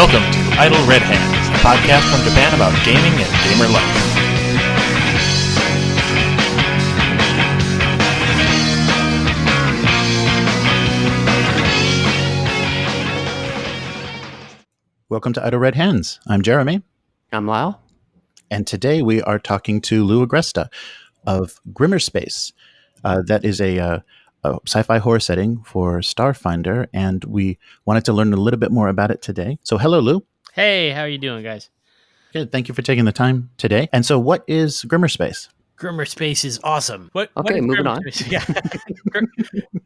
Welcome to Idle Red Hands, a podcast from Japan about gaming and gamer life. Welcome to Idle Red Hands. I'm Jeremy. I'm Lyle. And today we are talking to Lou Agresta of Grimmerspace. That is a sci-fi horror setting for Starfinder, and we wanted to learn a little bit more about it today. So hello, Lou. Hey, how are you doing, guys? Good. Thank you for taking the time today. And so what is Grimmerspace? Grimmerspace is awesome. Moving on. Yeah.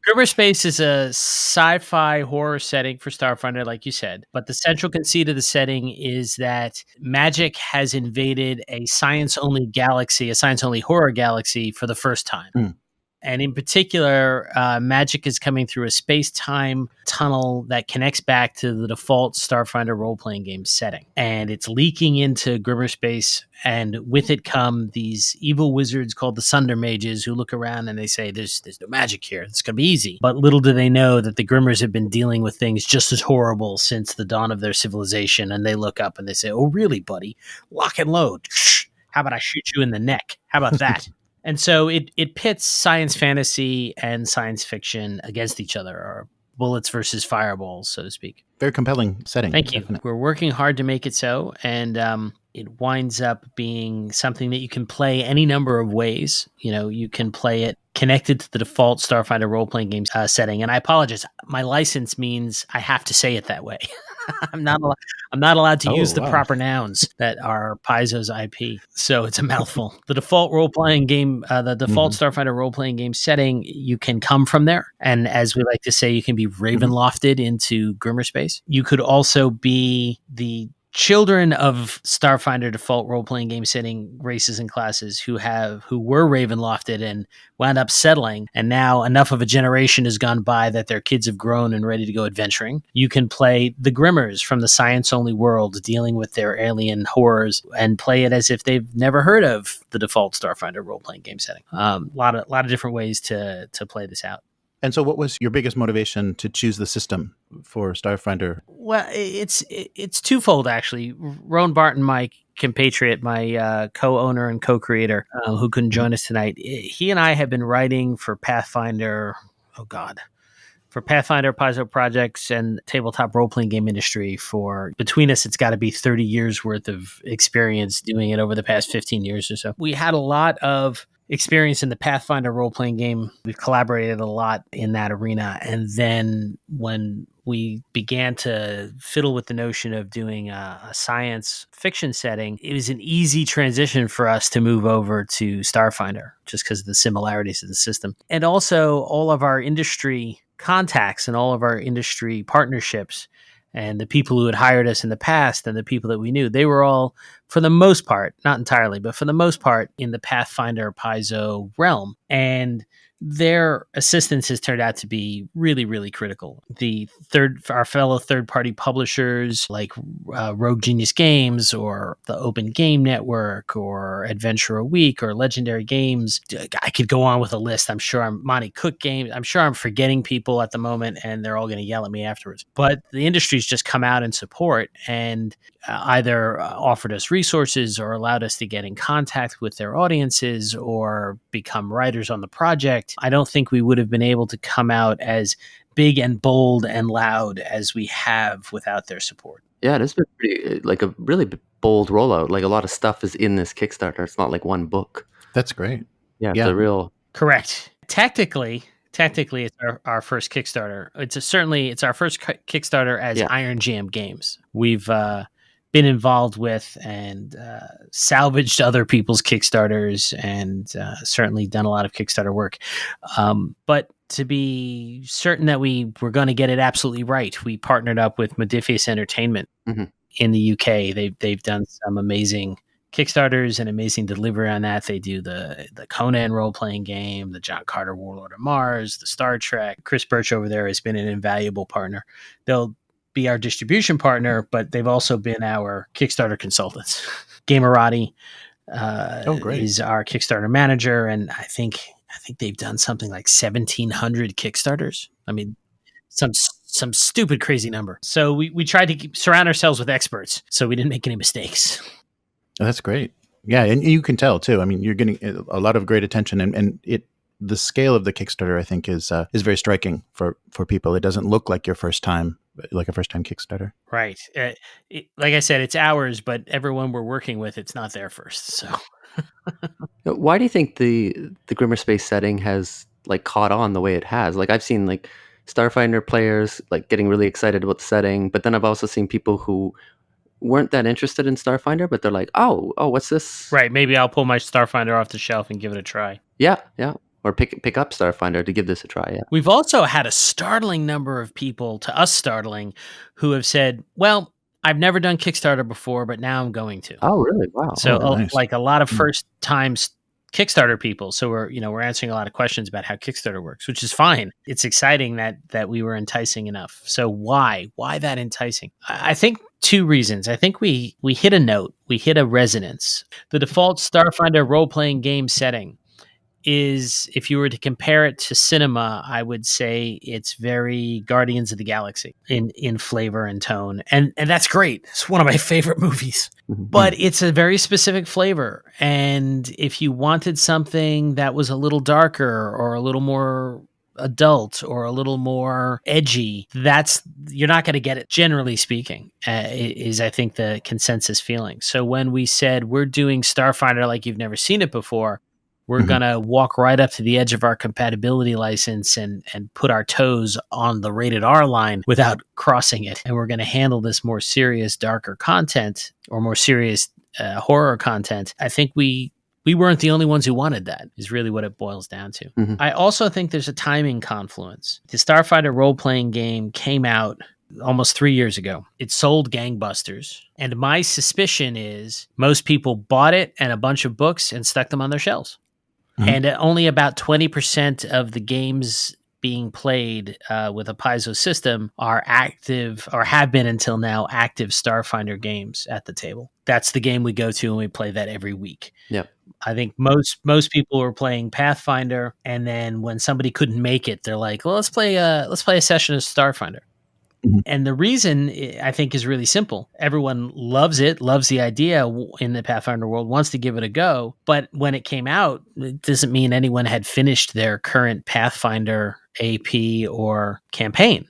Grimmerspace is a sci-fi horror setting for Starfinder, like you said. But the central conceit of the setting is that magic has invaded a science-only galaxy, a science-only horror galaxy for the first time. And in particular, magic is coming through a space-time tunnel that connects back to the default Starfinder role-playing game setting. And it's leaking into Grimmerspace, and with it come these evil wizards called the Sunder Mages who look around and they say, there's no magic here. It's going to be easy. But little do they know that the Grimmers have been dealing with things just as horrible since the dawn of their civilization. And they look up and they say, oh, really, buddy? Lock and load. How about I shoot you in the neck? How about that? And so it pits science fantasy and science fiction against each other, or bullets versus fireballs, so to speak. Very compelling setting. Thank you. Definitely. We're working hard to make it so, and it winds up being something that you can play any number of ways. You know, you can play it connected to the default Starfinder role-playing game setting. And I apologize, my license means I have to say it that way. I'm not allowed to use the proper nouns that are Paizo's IP, so it's a mouthful. The default role-playing game, the default Starfinder role-playing game setting, you can come from there, and as we like to say, you can be Ravenlofted into Grimmerspace. You could also be the children of Starfinder default role-playing game setting races and classes who were Ravenlofted and wound up settling, and now enough of a generation has gone by that their kids have grown and ready to go adventuring. You can play the Grimmers from the science-only world dealing with their alien horrors and play it as if they've never heard of the default Starfinder role-playing game setting. A lot of different ways to play this out. And so what was your biggest motivation to choose the system for Starfinder? Well, it's twofold, actually. Roan Barton, my compatriot, my co-owner and co-creator, who couldn't join us tonight, he and I have been writing for Pathfinder, for Pathfinder, Paizo projects, and tabletop role-playing game industry for, between us, it's got to be 30 years worth of experience doing it over the past 15 years or so. We had a lot of experience in the Pathfinder role-playing game. We've collaborated a lot in that arena. And then when we began to fiddle with the notion of doing a science fiction setting, it was an easy transition for us to move over to Starfinder, just because of the similarities of the system. And also all of our industry contacts and all of our industry partnerships and the people who had hired us in the past and the people that we knew, they were all, for the most part, not entirely, but for the most part, in the Pathfinder Paizo realm. And their assistance has turned out to be really, really critical. Our fellow third-party publishers like Rogue Genius Games or the Open Game Network or Adventure a Week or Legendary Games. I could go on with a list. I'm sure Monty Cook Games. I'm sure I'm forgetting people at the moment, and they're all going to yell at me afterwards. But the industry's just come out in support and either offered us resources or allowed us to get in contact with their audiences or become writers on the project. I don't think we would have been able to come out as big and bold and loud as we have without their support. Yeah, it has been pretty, like a really bold rollout. Like a lot of stuff is in this Kickstarter. It's not like one book. That's great. Yeah, it's a real... Correct. Technically, it's our first Kickstarter. It's our first Kickstarter as Iron Jam Games. We've been involved with and salvaged other people's Kickstarters and certainly done a lot of Kickstarter work. But to be certain that we were going to get it absolutely right, we partnered up with Modifius Entertainment in the UK. They've done some amazing Kickstarters and amazing delivery on that. They do the Conan role-playing game, the John Carter Warlord of Mars, the Star Trek. Chris Birch over there has been an invaluable partner. They'll be our distribution partner, but they've also been our Kickstarter consultants. Gamerati is our Kickstarter manager, and I think they've done something like 1,700 Kickstarters. I mean, some some stupid crazy number. So we tried to surround ourselves with experts so we didn't make any mistakes. Oh, that's great. Yeah, and you can tell too. I mean, you're getting a lot of great attention, and the scale of the Kickstarter, I think, is very striking for people. It doesn't look like your first time, like a first time Kickstarter. Right. Like I said, it's ours, but everyone we're working with, it's not their first. So Why do you think the Grimmerspace setting has like caught on the way it has? Like I've seen like Starfinder players like getting really excited about the setting, but then I've also seen people who weren't that interested in Starfinder, but they're like, oh, what's this? right. Maybe I'll pull my Starfinder off the shelf and give it a try. Yeah. Or pick up Starfinder to give this a try. Yeah. We've also had a startling number of people, to us startling, who have said, well, I've never done Kickstarter before, but now I'm going to. Oh, really? Wow. So nice. like a lot of first time Kickstarter people. So we're answering a lot of questions about how Kickstarter works, which is fine. It's exciting that we were enticing enough. So why that enticing? I think two reasons. I think we hit a note, we hit a resonance. The default Starfinder role-playing game setting is, if you were to compare it to cinema, I would say it's very Guardians of the Galaxy in flavor and tone. And that's great. It's one of my favorite movies. But it's a very specific flavor. And if you wanted something that was a little darker or a little more adult or a little more edgy, you're not going to get it, generally speaking, is I think the consensus feeling. So when we said we're doing Starfinder like you've never seen it before, we're going to walk right up to the edge of our compatibility license and put our toes on the rated R line without crossing it. And we're going to handle this more serious, darker content or more serious horror content. I think we weren't the only ones who wanted that, is really what it boils down to. I also think there's a timing confluence. The Starfinder role-playing game came out almost 3 years ago. It sold gangbusters. And my suspicion is most people bought it and a bunch of books and stuck them on their shelves. And only about 20% of the games being played with a Paizo system are active, or have been until now, active Starfinder games at the table. That's the game we go to, and we play that every week. Yep. I think most people were playing Pathfinder, and then when somebody couldn't make it, they're like, well, let's play a session of Starfinder. And the reason, I think, is really simple. Everyone loves it, loves the idea in the Pathfinder world, wants to give it a go. But when it came out, it doesn't mean anyone had finished their current Pathfinder AP or campaign.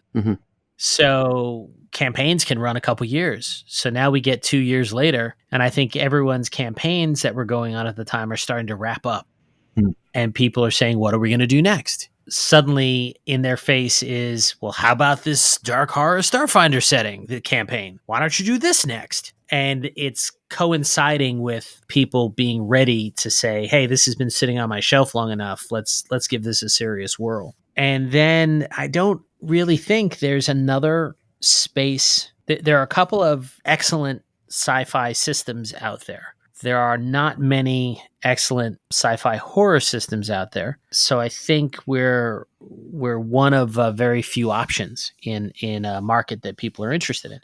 So campaigns can run a couple years. So now we get 2 years later, and I think everyone's campaigns that were going on at the time are starting to wrap up. And people are saying, what are we going to do next? Suddenly in their face is, well, how about this dark horror Starfinder setting, the campaign? Why don't you do this next? And it's coinciding with people being ready to say, hey, this has been sitting on my shelf long enough. Let's give this a serious whirl. And then I don't really think there's another space. There are a couple of excellent sci-fi systems out there. There are not many excellent sci-fi horror systems out there. So I think we're one of very few options in a market that people are interested in.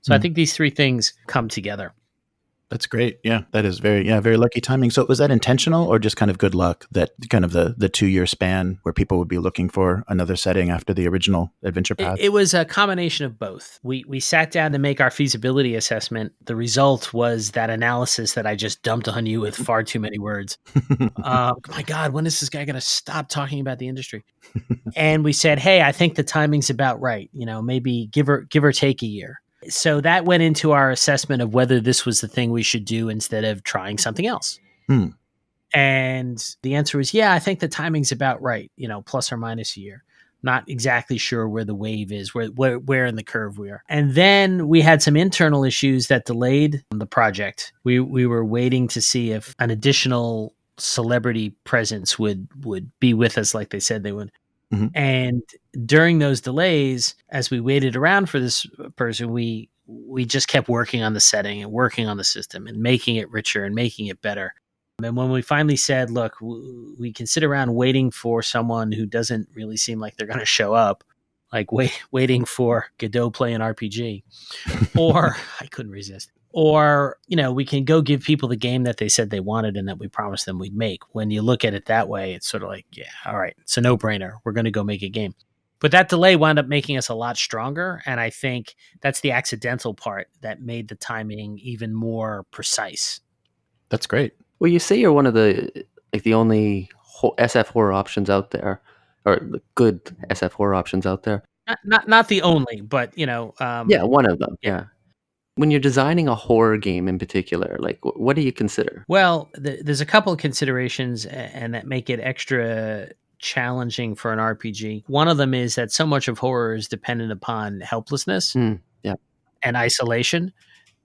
So I think these three things come together. That's great. Yeah, that is very lucky timing. So was that intentional or just kind of good luck that kind of the 2 year span where people would be looking for another setting after the original Adventure Path? It was a combination of both. We sat down to make our feasibility assessment. The result was that analysis that I just dumped on you with far too many words. My God, when is this guy going to stop talking about the industry? And we said, hey, I think the timing's about right. Maybe give or take a year. So that went into our assessment of whether this was the thing we should do instead of trying something else. And the answer was, yeah, I think the timing's about right, plus or minus a year. Not exactly sure where the wave is, where in the curve we are. And then we had some internal issues that delayed the project. We were waiting to see if an additional celebrity presence would be with us like they said they would. And during those delays, as we waited around for this person, we just kept working on the setting and working on the system and making it richer and making it better. And when we finally said, look, we can sit around waiting for someone who doesn't really seem like they're going to show up, like waiting for Godot play an RPG, or I couldn't resist. Or, we can go give people the game that they said they wanted and that we promised them we'd make. When you look at it that way, it's sort of like, yeah, all right, it's a no-brainer. We're going to go make a game. But that delay wound up making us a lot stronger. And I think that's the accidental part that made the timing even more precise. That's great. Well, you say you're one of the only SF horror options out there, or the good SF horror options out there. Not the only, but Yeah, one of them. Yeah. When you're designing a horror game in particular, like what do you consider? Well, there's a couple of considerations and that make it extra challenging for an RPG. One of them is that so much of horror is dependent upon helplessness Yeah. and isolation.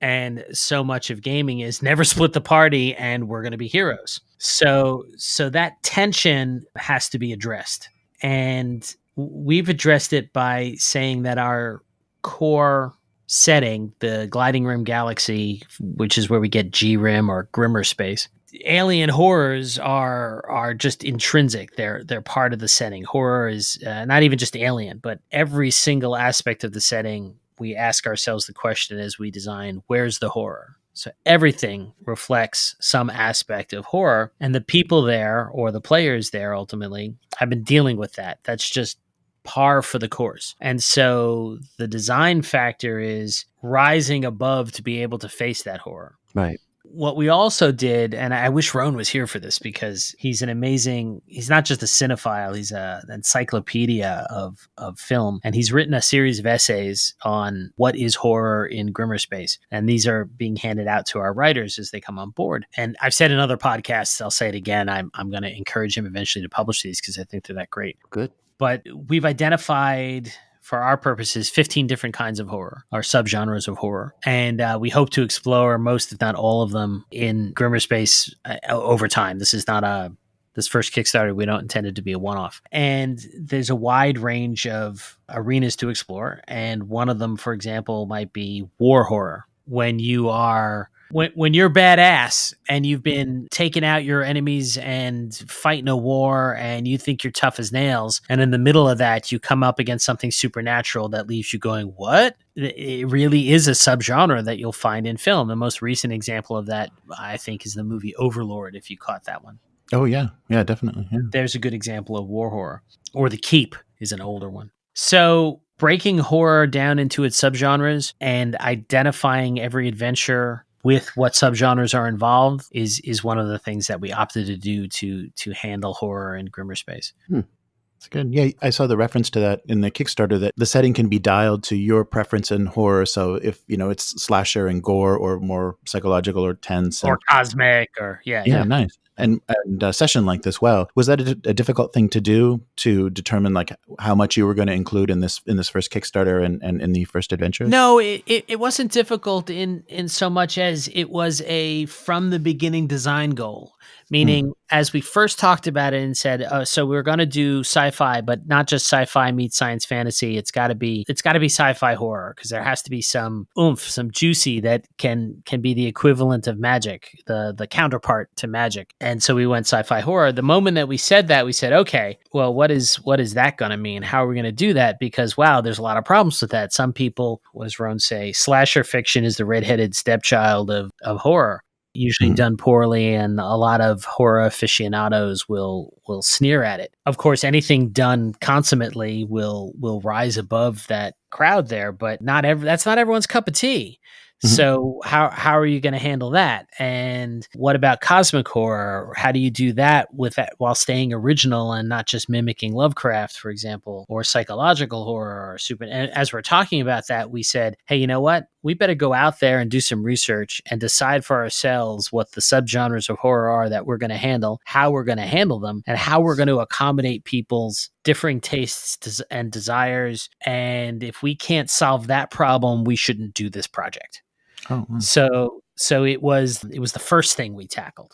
And so much of gaming is never split the party and we're going to be heroes. So that tension has to be addressed. And we've addressed it by saying that our core setting, the Gliding Rim Galaxy, which is where we get G-Rim or Grimmerspace, alien horrors are just intrinsic. They're part of the setting. Horror is not even just alien, but every single aspect of the setting. We ask ourselves the question as we design, where's the horror? So everything reflects some aspect of horror, and the people there or the players there ultimately have been dealing with that. That's just par for the course. And so the design factor is rising above to be able to face that horror. Right. What we also did, and I wish Roan was here for this because he's he's not just a cinephile, he's an encyclopedia of film. And he's written a series of essays on what is horror in Grimmerspace. And these are being handed out to our writers as they come on board. And I've said in other podcasts, I'll say it again, I'm going to encourage him eventually to publish these because I think they're that great. Good. But we've identified, for our purposes, 15 different kinds of horror, or subgenres of horror. And we hope to explore most, if not all of them, in Grimmerspace over time. This is not this first Kickstarter, we don't intend it to be a one-off. And there's a wide range of arenas to explore. And one of them, for example, might be war horror. When you're badass and you've been taking out your enemies and fighting a war and you think you're tough as nails, and in the middle of that, you come up against something supernatural that leaves you going, what? It really is a subgenre that you'll find in film. The most recent example of that, I think, is the movie Overlord, if you caught that one. Oh, yeah. Yeah, definitely. Yeah. There's a good example of war horror. Or The Keep is an older one. So breaking horror down into its subgenres and identifying every adventure with what subgenres are involved is one of the things that we opted to do to handle horror in Grimmerspace. That's good. Yeah, I saw the reference to that in the Kickstarter, that the setting can be dialed to your preference in horror. So if, it's slasher and gore or more psychological or tense. Or cosmic or, yeah. Nice. And session length as well. Was that a difficult thing to do, to determine like how much you were going to include in this first Kickstarter and in the first adventures? No, it wasn't difficult in so much as it was a from the beginning design goal. Meaning, as we first talked about it and said, so we're going to do sci-fi, but not just sci-fi meets science fantasy. It's got to be sci-fi horror, because there has to be some oomph, some juicy that can be the equivalent of magic, the counterpart to magic. And so we went sci-fi horror. The moment that we said that, we said, okay, well, what is that going to mean? How are we going to do that? Because, wow, there's a lot of problems with that. Some people, what does Roan say? Slasher fiction is the redheaded stepchild of horror. Usually done poorly, and a lot of horror aficionados will sneer at it. Of course, anything done consummately will rise above that crowd there, but that's not everyone's cup of tea. So how are you going to handle that? And what about cosmic horror? How do you do that while staying original and not just mimicking Lovecraft, for example, or psychological horror or super? And as we're talking about that, we said, hey, you know what? We better go out there and do some research and decide for ourselves what the subgenres of horror are that we're going to handle, how we're going to handle them, and how we're going to accommodate people's differing tastes and desires. And if we can't solve that problem, we shouldn't do this project. Oh, wow. So it was the first thing we tackled,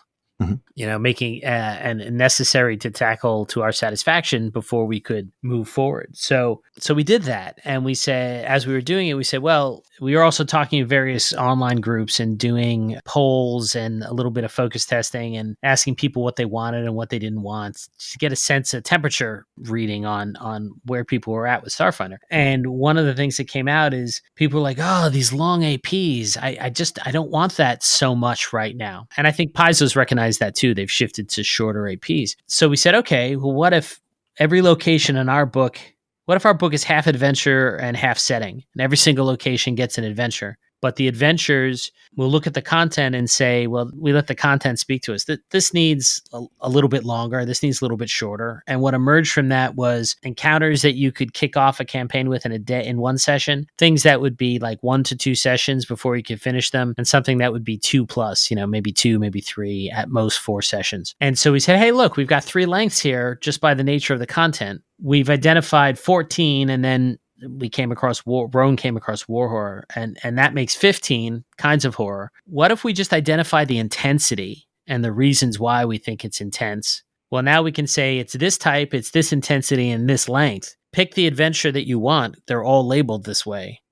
making and necessary to tackle to our satisfaction before we could move forward. So we did that, and we said, as we were doing it, we said, well, we were also talking to various online groups and doing polls and a little bit of focus testing and asking people what they wanted and what they didn't want to get a temperature reading on where people were at with Starfinder. And one of the things that came out is people were like, oh, these long APs, I don't want that so much right now. And I think Paizo's recognized that too. They've shifted to shorter APs. So we said, okay, well, what if every location in our book what if our book is half adventure and half setting, and every single location gets an adventure? But the adventures will look at the content and say, well, we let the content speak to us. This needs a little bit longer. This needs a little bit shorter. And what emerged from that was encounters that you could kick off a campaign with in a day, in one session, things that would be like 1 to 2 sessions before you could finish them, and something that would be 2+, maybe 2, maybe 3, at most 4 sessions. And so we said, hey, look, we've got 3 lengths here just by the nature of the content. We've identified 14, and then we came across Roan came across war horror, and that makes 15 kinds of horror. What if we just identify the intensity and the reasons why we think it's intense? Well, now we can say it's this type, it's this intensity, and this length. Pick the adventure that you want. They're all labeled this way.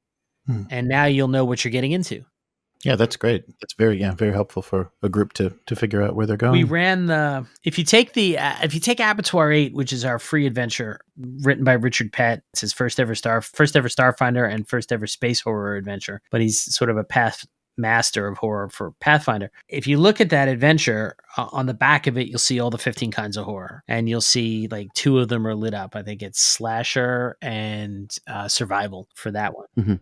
And now you'll know what you're getting into. Yeah, that's great. That's very helpful for a group to figure out where they're going. We ran if you take Abattoir 8, which is our free adventure written by Richard Pett, it's his first ever Starfinder and first ever space horror adventure, but he's sort of a path master of horror for Pathfinder. If you look at that adventure, on the back of it, you'll see all the 15 kinds of horror, and you'll see like 2 of them are lit up. I think it's slasher and survival for that one. Mm-hmm.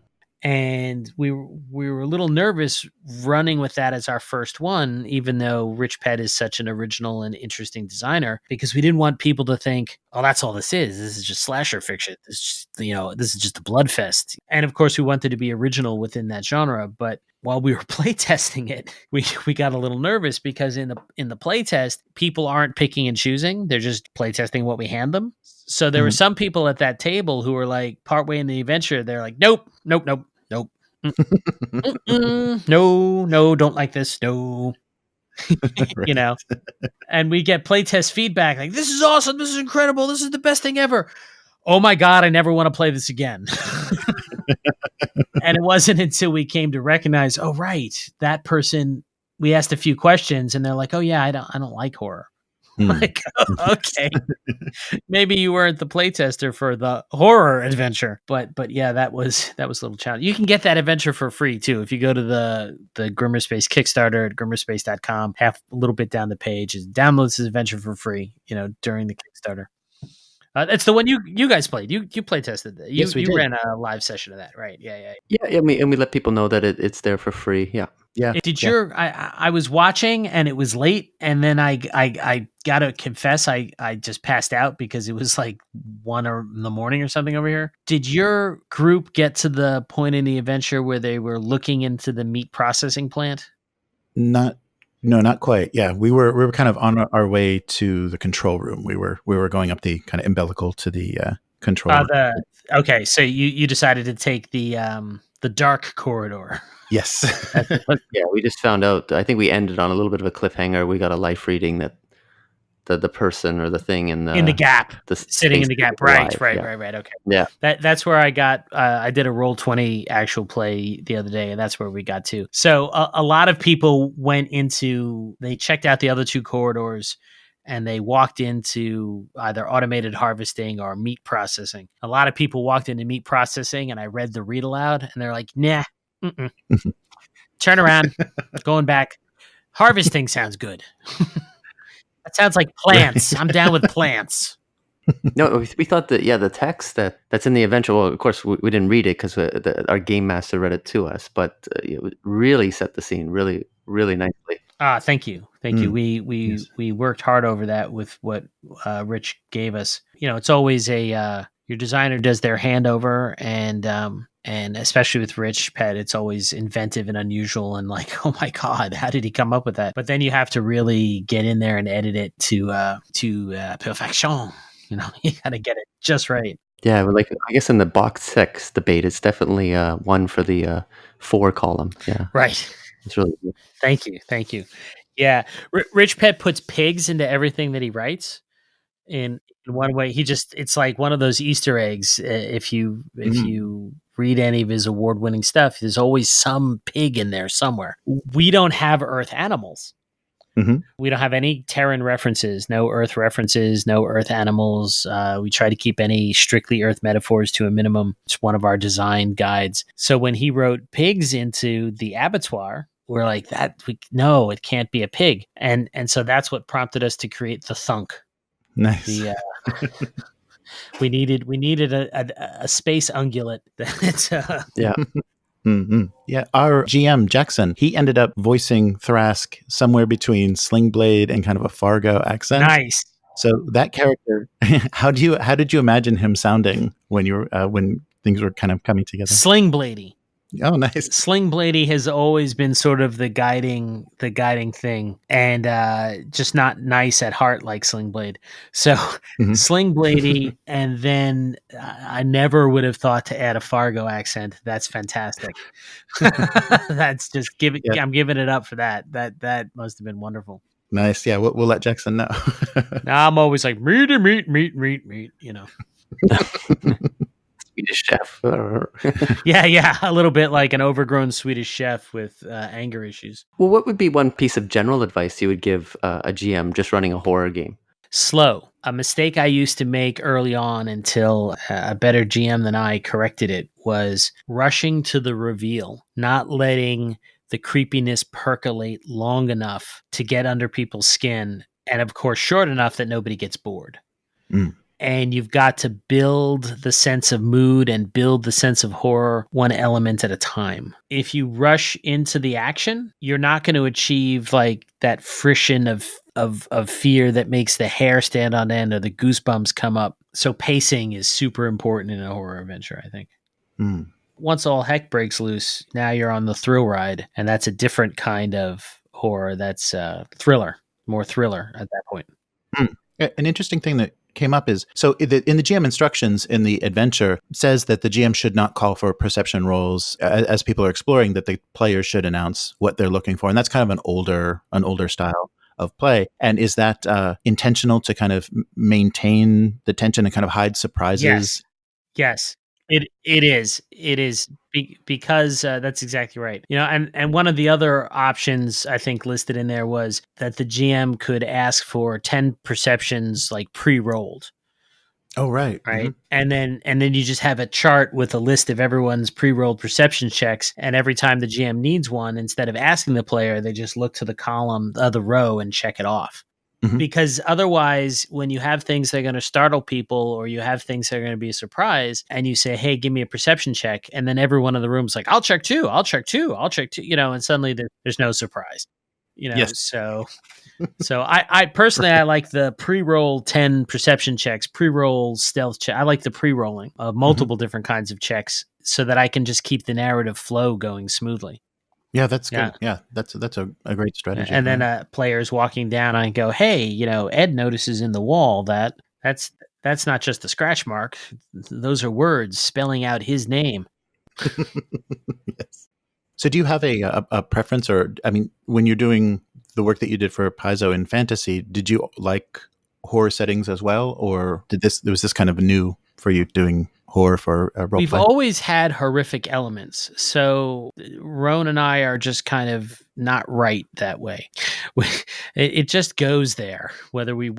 And we were a little nervous running with that as our first one, even though Rich Pett is such an original and interesting designer, because we didn't want people to think, oh, that's all this is. This is just slasher fiction. This is just a blood fest. And of course, we wanted to be original within that genre. But while we were playtesting it, we got a little nervous because in the playtest, people aren't picking and choosing. They're just playtesting what we hand them. So there were some people at that table who were like, partway in the adventure, they're like, nope. No, don't like this. No, Right. and we get playtest feedback like, this is awesome. This is incredible. This is the best thing ever. Oh my God, I never want to play this again. And it wasn't until we came to recognize, oh, right, that person, we asked a few questions and they're like, oh yeah, I don't like horror. Like, oh, okay, maybe you weren't the playtester for the horror adventure, but yeah, that was a little challenge. You can get that adventure for free too if you go to the Grimmerspace Kickstarter at grimmerspace.com. Half a little bit down the page is downloads this adventure for free. During the Kickstarter. That's the one you guys played. You playtested that. Yes, we did. Ran a live session of that, right? Yeah. And we let people know that it's there for free. Yeah. Yeah. I was watching and it was late, and then I gotta confess I just passed out because it was like 1 in the morning or something over here. Did your group get to the point in the adventure where they were looking into the meat processing plant? No, not quite. Yeah, we were kind of on our way to the control room. We were going up the kind of umbilical to the control room. Okay, so you decided to take the dark corridor. Yes. Yeah, we just found out. I think we ended on a little bit of a cliffhanger. We got a life reading that the person or the thing in the gap, sitting in the gap. Right. Okay. Yeah. That's where I got. I did a Roll20 actual play the other day, and that's where we got to. So a lot of people they checked out the other 2 corridors, and they walked into either automated harvesting or meat processing. A lot of people walked into meat processing, and I read the read aloud, and they're like, nah. Turn around, going back. Harvesting sounds good. That sounds like plants. I'm down with plants. No, we thought that the text that's in the adventure. Well, of course, we didn't read it because our game master read it to us, but it really set the scene really, really nicely. Thank you. We worked hard over that with what Rich gave us. It's always your designer does their handover, and especially with Rich Pett, it's always inventive and unusual and like, oh my God, how did he come up with that? But then you have to really get in there and edit it to perfection. You got to get it just right. Yeah, but I guess in the box text debate, it's definitely one for the 4 column. Yeah, right. It's really good. Thank you. Yeah, Rich Pett puts pigs into everything that he writes. In one way, it's like one of those Easter eggs. If you read any of his award-winning stuff, there's always some pig in there somewhere. We don't have Earth animals. Mm-hmm. We don't have any Terran references, no Earth references, no Earth animals. We try to keep any strictly Earth metaphors to a minimum. It's one of our design guides. So when he wrote pigs into the abattoir, we're like, no, it can't be a pig. And so that's what prompted us to create the thunk. Nice. We needed a space ungulate. That Yeah. Yeah, our GM Jackson, he ended up voicing Thrask somewhere between Slingblade and kind of a Fargo accent. nice. So that character, how did you imagine him sounding when you were when things were kind of coming together? Slingblady. Oh, nice. Slingblady has always been sort of the guiding thing, and just not nice at heart like Slingblade. So Mhm. Slingblady, and then I never would have thought to add a Fargo accent. That's fantastic. That's just Yeah. I'm giving it up for that. That must have been wonderful. Nice. Yeah, we'll let Jackson know. Now I'm always like meat, you know. Swedish chef. Yeah, a little bit like an overgrown Swedish chef with anger issues. Well, what would be one piece of general advice you would give a GM just running a horror game? Slow. A mistake I used to make early on until a better GM than I corrected it was rushing to the reveal, not letting the creepiness percolate long enough to get under people's skin, and of course, short enough that nobody gets bored. Mm. And you've got to build the sense of mood and build the sense of horror one element at a time. If you rush into the action, you're not going to achieve like that friction of fear that makes the hair stand on end or the goosebumps come up. So pacing is super important in a horror adventure, I think. Mm. Once all heck breaks loose, now you're on the thrill ride, and that's a different kind of horror. That's more thriller at that point. Mm. An interesting thing that came up is, so in the GM instructions in the adventure says that the GM should not call for perception rolls as people are exploring, that the players should announce what they're looking for. And that's kind of an older style of play. And is that intentional to kind of maintain the tension and kind of hide surprises? Yes, it is because that's exactly right. You know, and one of the other options I think listed in there was that the GM could ask for 10 perceptions like pre-rolled, Oh, right. right? Mhm. And then you just have a chart with a list of everyone's pre-rolled perception checks, and every time the GM needs one, instead of asking the player, they just look to the column of the row and check it off. Mhm. Because otherwise, when you have things that are going to startle people, or you have things that are going to be a surprise, and you say, "Hey, give me a perception check," and then everyone in the room's like, "I'll check two, I'll check two, I'll check two," you know, and suddenly there's no surprise, you know. Yes. So I personally I like the pre-roll 10 perception checks, pre-roll stealth check. I like the pre-rolling of multiple different kinds of checks so that I can just keep the narrative flow going smoothly. Yeah, that's Yeah. good. Yeah, that's a great strategy. And then Yeah. players walking down, I go, "Hey, you know, Ed notices in the wall that's not just a scratch mark. Those are words spelling out his name." Yes. So do you have a preference, or I mean, when you're doing the work that you did for Paizo in fantasy, did you like horror settings as well, or was this kind of new for you doing horror for role We've play? always had horrific elements. So Roan and I are just kind of not right that way. It just goes there, whether we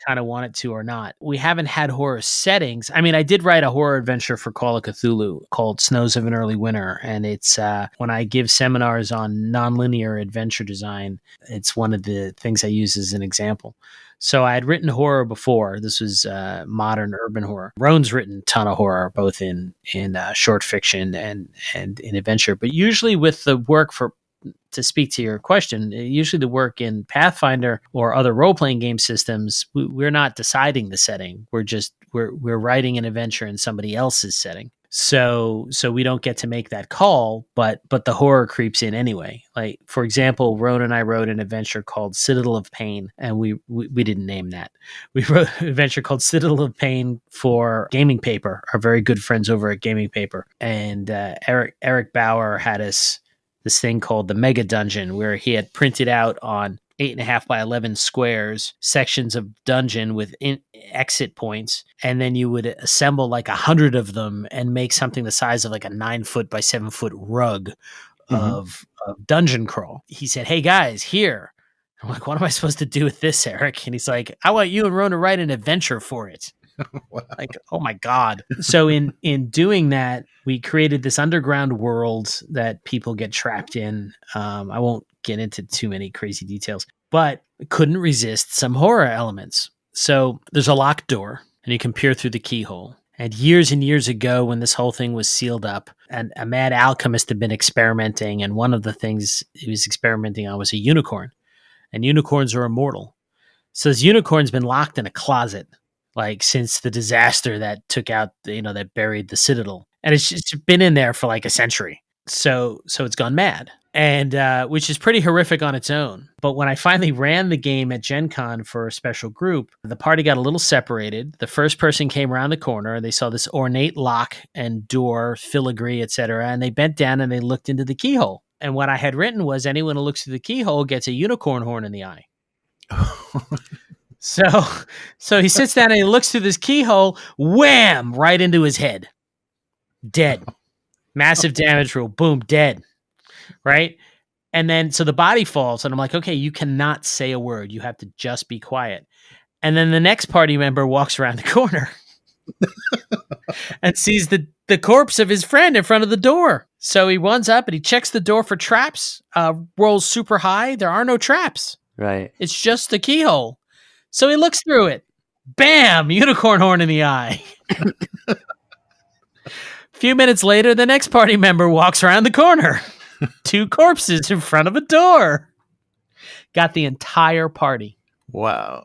kind of want it to or not. We haven't had horror settings. I mean, I did write a horror adventure for Call of Cthulhu called Snows of an Early Winter. And it's when I give seminars on nonlinear adventure design, it's one of the things I use as an example. So I had written horror before. This was modern urban horror. Roan's written a ton of horror, both in short fiction and in adventure. But usually with the work to speak to your question, usually the work in Pathfinder or other role-playing game systems, we're not deciding the setting. We're writing an adventure in somebody else's setting. So we don't get to make that call, but the horror creeps in anyway. Like, for example, Roan and I wrote an adventure called Citadel of Pain, and we didn't name that. We wrote an adventure called Citadel of Pain for Gaming Paper, our very good friends over at Gaming Paper. And Eric Bauer had us this thing called the Mega Dungeon, where he had printed out on 8.5 by 11 squares sections of dungeon with exit points, and then you would assemble like 100 of them and make something the size of like a 9-foot by 7-foot rug of dungeon crawl. He said, "Hey guys, here." I'm like, "What am I supposed to do with this, Eric?" And he's like, "I want you and Ron to write an adventure for it." Wow. Like, oh my God. So in doing that, we created this underground world that people get trapped in. I won't get into too many crazy details, but couldn't resist some horror elements. So there's a locked door, and you can peer through the keyhole. And years ago, when this whole thing was sealed up, and a mad alchemist had been experimenting, and one of the things he was experimenting on was a unicorn. And unicorns are immortal. So this unicorn's been locked in a closet, like since the disaster that took out, that buried the Citadel. And it's just been in there for like a century. So it's gone mad, and which is pretty horrific on its own. But when I finally ran the game at Gen Con for a special group, the party got a little separated. The first person came around the corner. They saw this ornate lock and door, filigree, etc., and they bent down and they looked into the keyhole. And what I had written was, anyone who looks through the keyhole gets a unicorn horn in the eye. So he sits down and he looks through this keyhole, wham, right into his head. Dead. Massive damage rule. Boom, dead. Right? And then, so the body falls, and I'm like, okay, you cannot say a word. You have to just be quiet. And then the next party member walks around the corner and sees the corpse of his friend in front of the door. So he runs up and he checks the door for traps, rolls super high. There are no traps. Right. It's just the keyhole. So he looks through it. Bam! Unicorn horn in the eye. A few minutes later, the next party member walks around the corner. 2 corpses in front of a door. Got the entire party. Wow.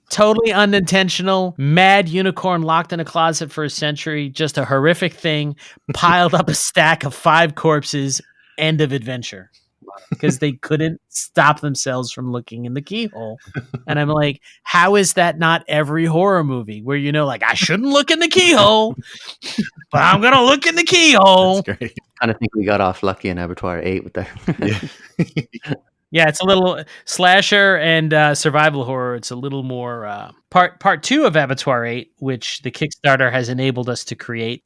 Totally unintentional. Mad unicorn locked in a closet for a century. Just a horrific thing. Piled up a stack of 5 corpses. End of adventure. Because they couldn't stop themselves from looking in the keyhole. And I'm like, how is that not every horror movie where I shouldn't look in the keyhole, but I'm going to look in the keyhole. That's great. I kind of think we got off lucky in Abattoir 8 with that. Yeah. Yeah, it's a little slasher and survival horror. It's a little more part 2 of Abattoir 8, which the Kickstarter has enabled us to create,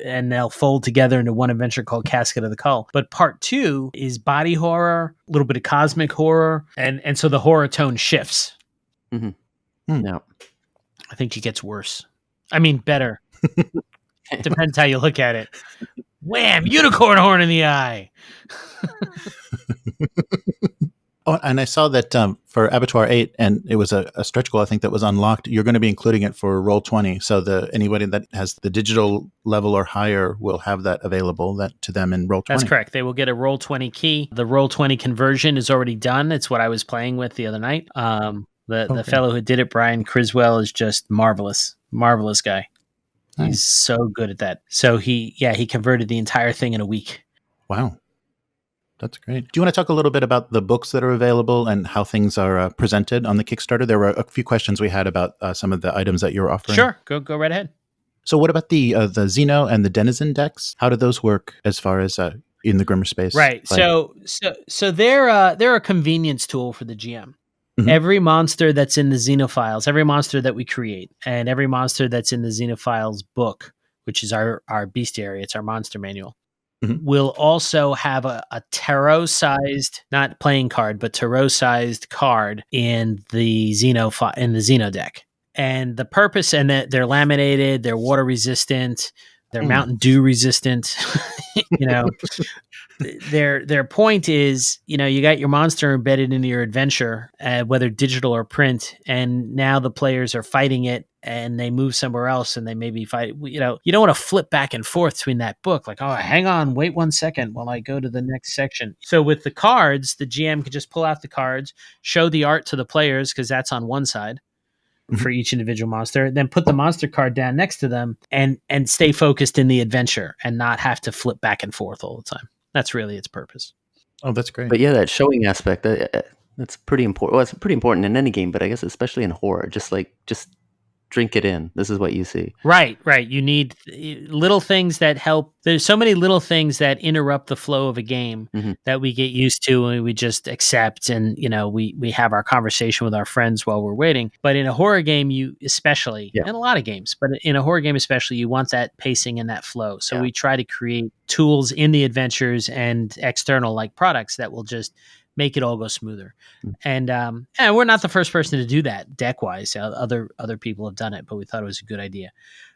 and they'll fold together into one adventure called Casket of the Cull. But part 2 is body horror, a little bit of cosmic horror, and so the horror tone shifts. Mm-hmm. No. I think it gets worse. I mean, better. Depends how you look at it. Wham! Unicorn horn in the eye. Oh, and I saw that for Abattoir 8, and it was a stretch goal, I think, that was unlocked. You're going to be including it for Roll20. So anybody that has the digital level or higher will have that available to them in Roll20. That's correct. They will get a Roll20 key. The Roll20 conversion is already done. It's what I was playing with the other night. The fellow who did it, Brian Criswell, is just marvelous. Marvelous guy. Nice. He's so good at that. So he converted the entire thing in a week. Wow. That's great. Do you want to talk a little bit about the books that are available and how things are presented on the Kickstarter? There were a few questions we had about some of the items that you're offering. Sure. Go right ahead. So what about the Xeno and the Denizen decks? How do those work as far as in the Grimmerspace? Right. So they're a convenience tool for the GM. Mm-hmm. Every monster that's in the Xenophiles, every monster that we create, and every monster that's in the Xenophiles book, which is our bestiary, it's our monster manual, mm-hmm. will also have a tarot-sized, not playing card, but tarot-sized card in the Xeno deck. And the purpose, and that they're laminated, they're water resistant, they're Mountain Dew resistant. Their point is, you got your monster embedded into your adventure, whether digital or print, and now the players are fighting it, and they move somewhere else, and they maybe fight. You don't want to flip back and forth between that book, like, oh, hang on, wait 1 second while I go to the next section. So with the cards, the GM can just pull out the cards, show the art to the players because that's on one side for each individual monster, then put the monster card down next to them and stay focused in the adventure and not have to flip back and forth all the time. That's really its purpose. Oh, that's great. But yeah, that showing aspect, that's pretty important. Well, it's pretty important in any game, but I guess especially in horror, just drink it in. This is what you see. Right. You need little things that help. There's so many little things that interrupt the flow of a game that we get used to and we just accept. And, we have our conversation with our friends while we're waiting. But in a horror game, you especially, in a lot of games, but in a horror game especially, you want that pacing and that flow. So we try to create tools in the adventures and external like products that will just make it all go smoother. And we're not the first person to do that deck wise. Other people have done it, but we thought it was a good idea.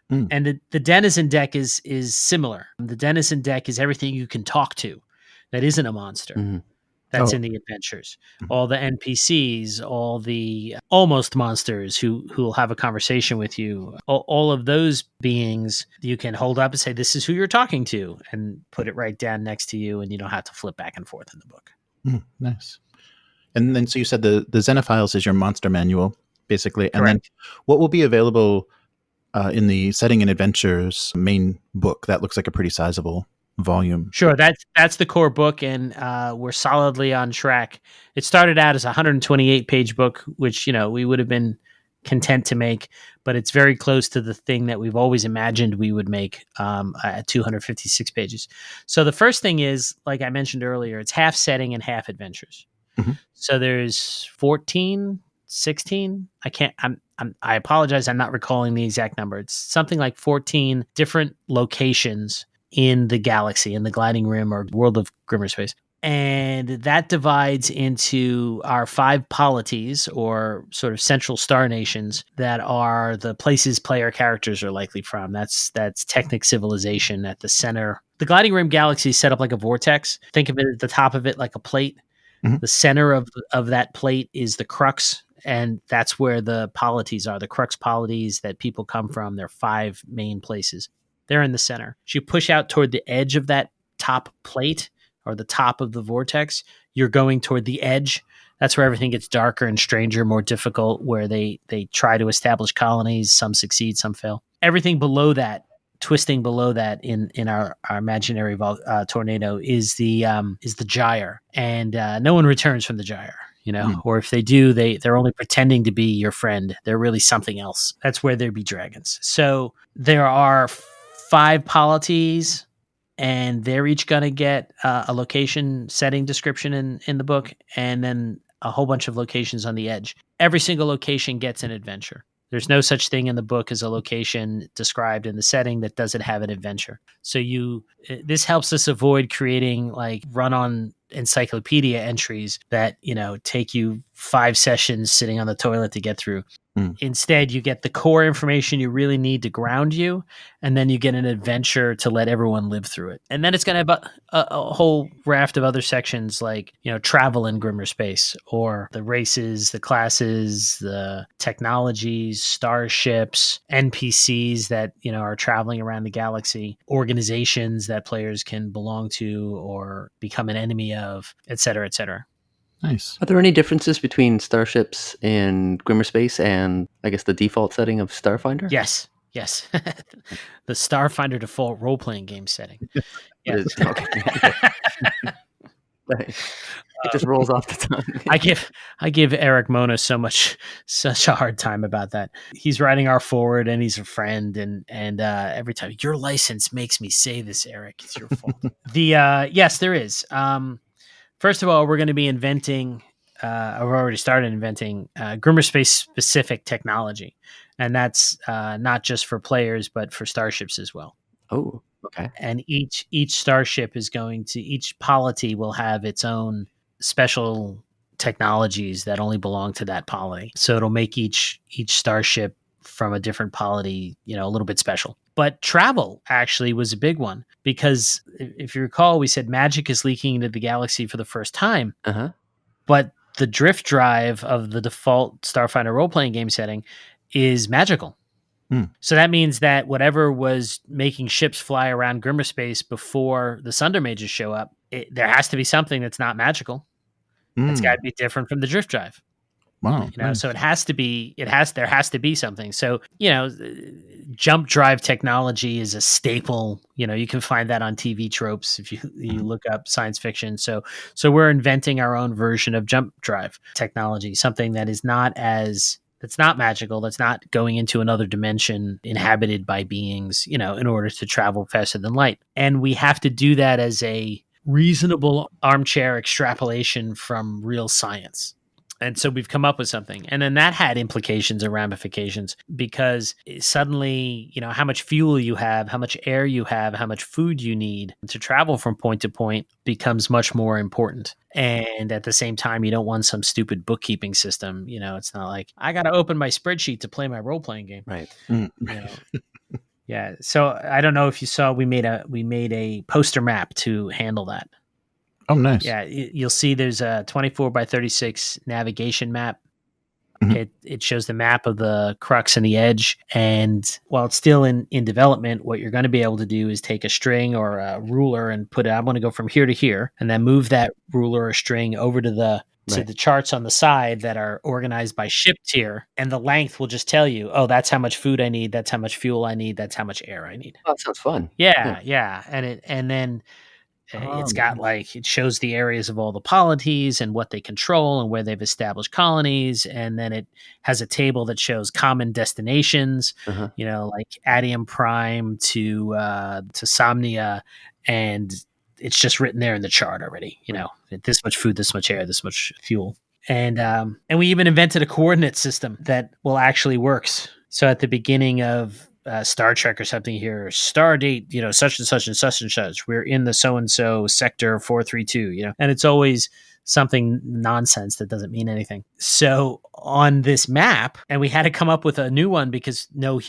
And the Denizen deck is similar. The Denizen deck is everything you can talk to that isn't a monster. That's Oh. in the adventures. Mhm. All the NPCs, all the almost monsters who will have a conversation with you. All of those beings you can hold up and say, "This is who you're talking to," and put it right down next to you, and you don't have to flip back and forth in the book. Nice. And then, so you said the Xenophiles is your monster manual, basically. And then Correct. what will be available in the Setting and Adventures main book? That looks like a pretty sizable volume. Sure, that's the core book, and we're solidly on track. It started out as a 128-page book, which we would have been content to make, but it's very close to the thing that we've always imagined we would make at 256 pages. So the first thing is, like I mentioned earlier, it's half setting and half adventures. Mhm. So there's 14, 16. I apologize. I'm not recalling the exact number. It's something like 14 different locations in the galaxy, in the gliding rim or world of Grimmerspace. And that divides into our 5 polities, or sort of central star nations, that are the places player characters are likely from. That's Technic civilization at the center. The gliding rim galaxy is set up like a vortex. Think of it at the top of it like a plate. Mhm. The center of that plate is the crux, and that's where the polities are. The crux polities that people come from. There are 5 main places. They're in the center. As you push out toward the edge of that top plate, or the top of the vortex, you're going toward the edge. That's where everything gets darker and stranger, more difficult, where they try to establish colonies. Some succeed, some fail. Everything below that, twisting below that in our imaginary tornado, is the gyre, and no one returns from the gyre. Or if they do, they're only pretending to be your friend. They're really something else. That's where there be dragons. So there are 5 polities, and they're each going to get a location setting description in the book, and then a whole bunch of locations on the edge. Every single location gets an adventure. There's no such thing in the book as a location described in the setting that doesn't have an adventure. So this helps us avoid creating like run-on encyclopedia entries that take you 5 sessions sitting on the toilet to get through. Instead, you get the core information you really need to ground you, and then you get an adventure to let everyone live through it. And then it's going to have a whole raft of other sections, like travel in Grimmerspace, or the races, the classes, the technologies, starships, NPCs that are traveling around the galaxy, organizations that players can belong to or become an enemy of, et cetera, et cetera. Nice. Are there any differences between starships in Grimmerspace and, I guess, the default setting of Starfinder? Yes. The Starfinder default role-playing game setting. It is. Okay. It just rolls off the tongue. I give Eric Mona such a hard time about that. He's writing our forward, and he's a friend, and every time, your license makes me say this, Eric. It's your fault. Yes, there is. First of all, we're going to be inventing. I've already started inventing Grimmerspace specific technology, and that's not just for players, but for starships as well. Oh, okay. And each starship each polity will have its own special technologies that only belong to that polity. So it'll make each starship from a different polity, a little bit special. But travel actually was a big one, because if you recall, we said magic is leaking into the galaxy for the first time. Uh-huh. But the drift drive of the default Starfinder role-playing game setting is magical. So that means that whatever was making ships fly around Grimmerspace before the Sunder Mages show up, there has to be something that's not magical. It's got to be different from the drift drive. Wow. Nice. So there has to be something. So, jump drive technology is a staple. You can find that on TV tropes if you look up science fiction. So we're inventing our own version of jump drive technology, something that is that's not magical, that's not going into another dimension inhabited by beings, in order to travel faster than light. And we have to do that as a reasonable armchair extrapolation from real science. And so we've come up with something. And then that had implications and ramifications, because suddenly, how much fuel you have, how much air you have, how much food you need to travel from point to point becomes much more important. And at the same time, you don't want some stupid bookkeeping system. It's not like I got to open my spreadsheet to play my role-playing game. Right. Yeah. So I don't know if you saw, we made a poster map to handle that. Oh, nice. Yeah, you'll see there's a 24 by 36 navigation map. Mhm. It shows the map of the crux and the edge. And while it's still in development, what you're going to be able to do is take a string or a ruler and put it, I want to go from here to here, and then move that ruler or string over to Right. the charts on the side that are organized by ship tier. And the length will just tell you, oh, that's how much food I need. That's how much fuel I need. That's how much air I need. Oh, that sounds fun. Yeah. And then it's got like, it shows the areas of all the polities and what they control and where they've established colonies. And then it has a table that shows common destinations, Uh-huh. like Adium Prime to Somnia. And it's just written there in the chart already, this much food, this much air, this much fuel. And we even invented a coordinate system that will actually works. So at the beginning of Star Trek or something here, star date, such and such and such and such. We're in the so and so sector 432, and it's always something nonsense that doesn't mean anything. So on this map, and we had to come up with a new one because no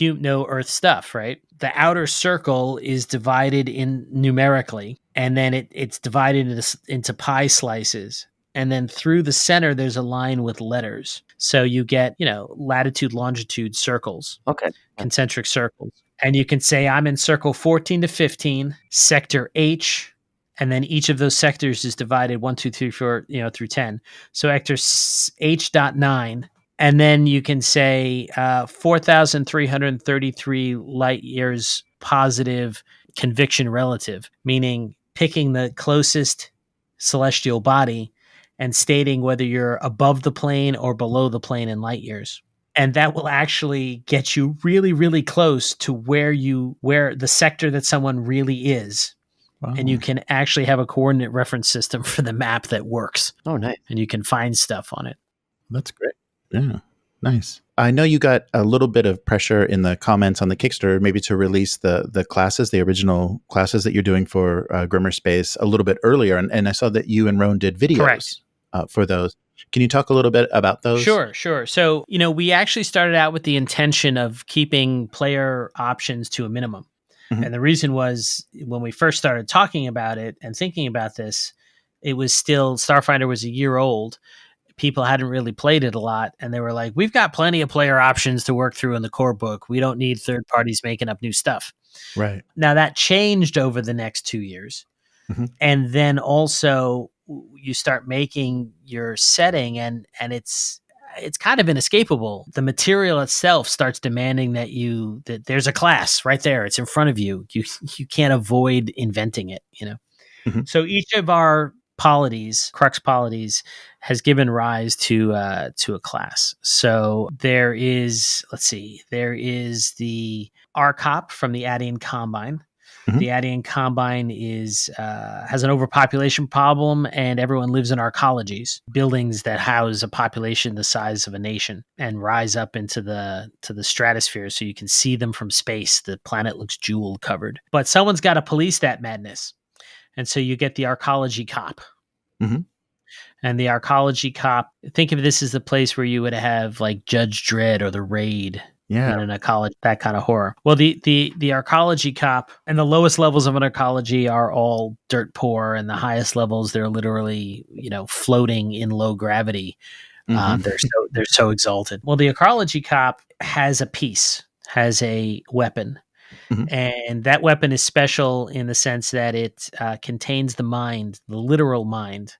Earth stuff, right? The outer circle is divided in numerically, and then it's divided into pie slices. And then through the center, there's a line with letters. So you get, latitude, longitude circles. Okay. Concentric circles. And you can say, I'm in circle 14 to 15, sector H, and then each of those sectors is divided 1, 2, 3, 4, through 10. So sector H.9. And then you can say 4,333 light years positive conviction relative, meaning picking the closest celestial body and stating whether you're above the plane or below the plane in light years. And that will actually get you really, really close to where the sector that someone really is. Wow. And you can actually have a coordinate reference system for the map that works. Oh, nice. And you can find stuff on it. That's great. Yeah. Nice. I know you got a little bit of pressure in the comments on the Kickstarter, maybe to release the classes, the original classes that you're doing for Grimmerspace a little bit earlier. And I saw that you and Roan did videos for those. Can you talk a little bit about those? Sure. So, we actually started out with the intention of keeping player options to a minimum. Mm-hmm. And the reason was when we first started talking about it and thinking about this, it was still, Starfinder was a year old. People hadn't really played it a lot. And they were like, we've got plenty of player options to work through in the core book. We don't need third parties making up new stuff. Right. Now that changed over the next 2 years. Mm-hmm. And then also you start making your setting and it's kind of inescapable. The material itself starts demanding that there's a class right there. It's in front of you. You can't avoid inventing it, Mm-hmm. So each of our crux polities has given rise to a class. So there is the RCOP from the Astin Combine. Mm-hmm. The Astin Combine has an overpopulation problem, and everyone lives in arcologies, buildings that house a population the size of a nation and rise up into the stratosphere, so you can see them from space. The planet looks jewel covered, but someone's got to police that madness, and so you get the arcology cop. Mm-hmm. And the arcology cop. Think of this as the place where you would have like Judge Dredd or The Raid. Yeah. In an ecology, that kind of horror. Well, the arcology cop and the lowest levels of an arcology are all dirt poor, and the highest levels they're literally floating in low gravity. Mm-hmm. They're so exalted. Well, the arcology cop has a weapon, mm-hmm. and that weapon is special in the sense that it contains the literal mind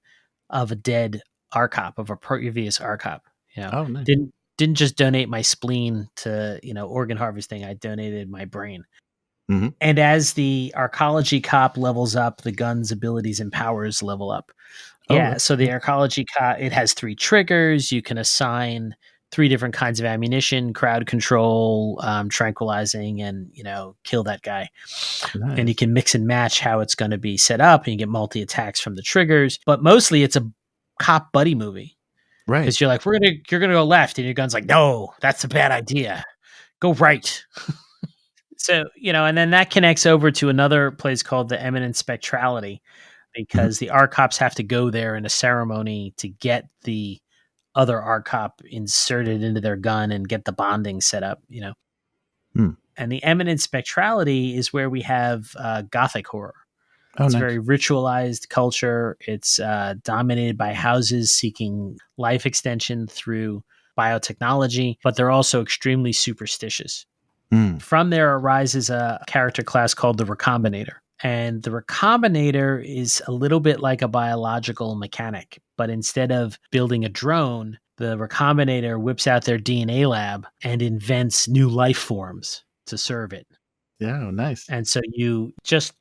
of a dead arcop, of a previous arcop. Oh, nice. Didn't just donate my spleen to, organ harvesting. I donated my brain. Mm-hmm. And as the arcology cop levels up, the gun's abilities and powers level up. Yeah. So the arcology cop, it has 3 triggers. You can assign 3 different kinds of ammunition: crowd control, tranquilizing, and, kill that guy. Nice. And you can mix and match how it's going to be set up, and you get multi attacks from the triggers, but mostly it's a cop buddy movie. Right. Because you're like, you're gonna go left, and your gun's like, no, that's a bad idea. Go right. So, and then that connects over to another place called the Eminent Spectrality, because mm-hmm. the ARCOPs have to go there in a ceremony to get the other ARCOP inserted into their gun and get the bonding set up, And the Eminent Spectrality is where we have gothic horror. Oh, It's a nice. very ritualized culture. It's dominated by houses seeking life extension through biotechnology, but they're also extremely superstitious. Mm. From there arises a character class called the Recombinator. And the Recombinator is a little bit like a biological mechanic, but instead of building a drone, the Recombinator whips out their DNA lab and invents new life forms to serve it. Yeah, nice. And so you just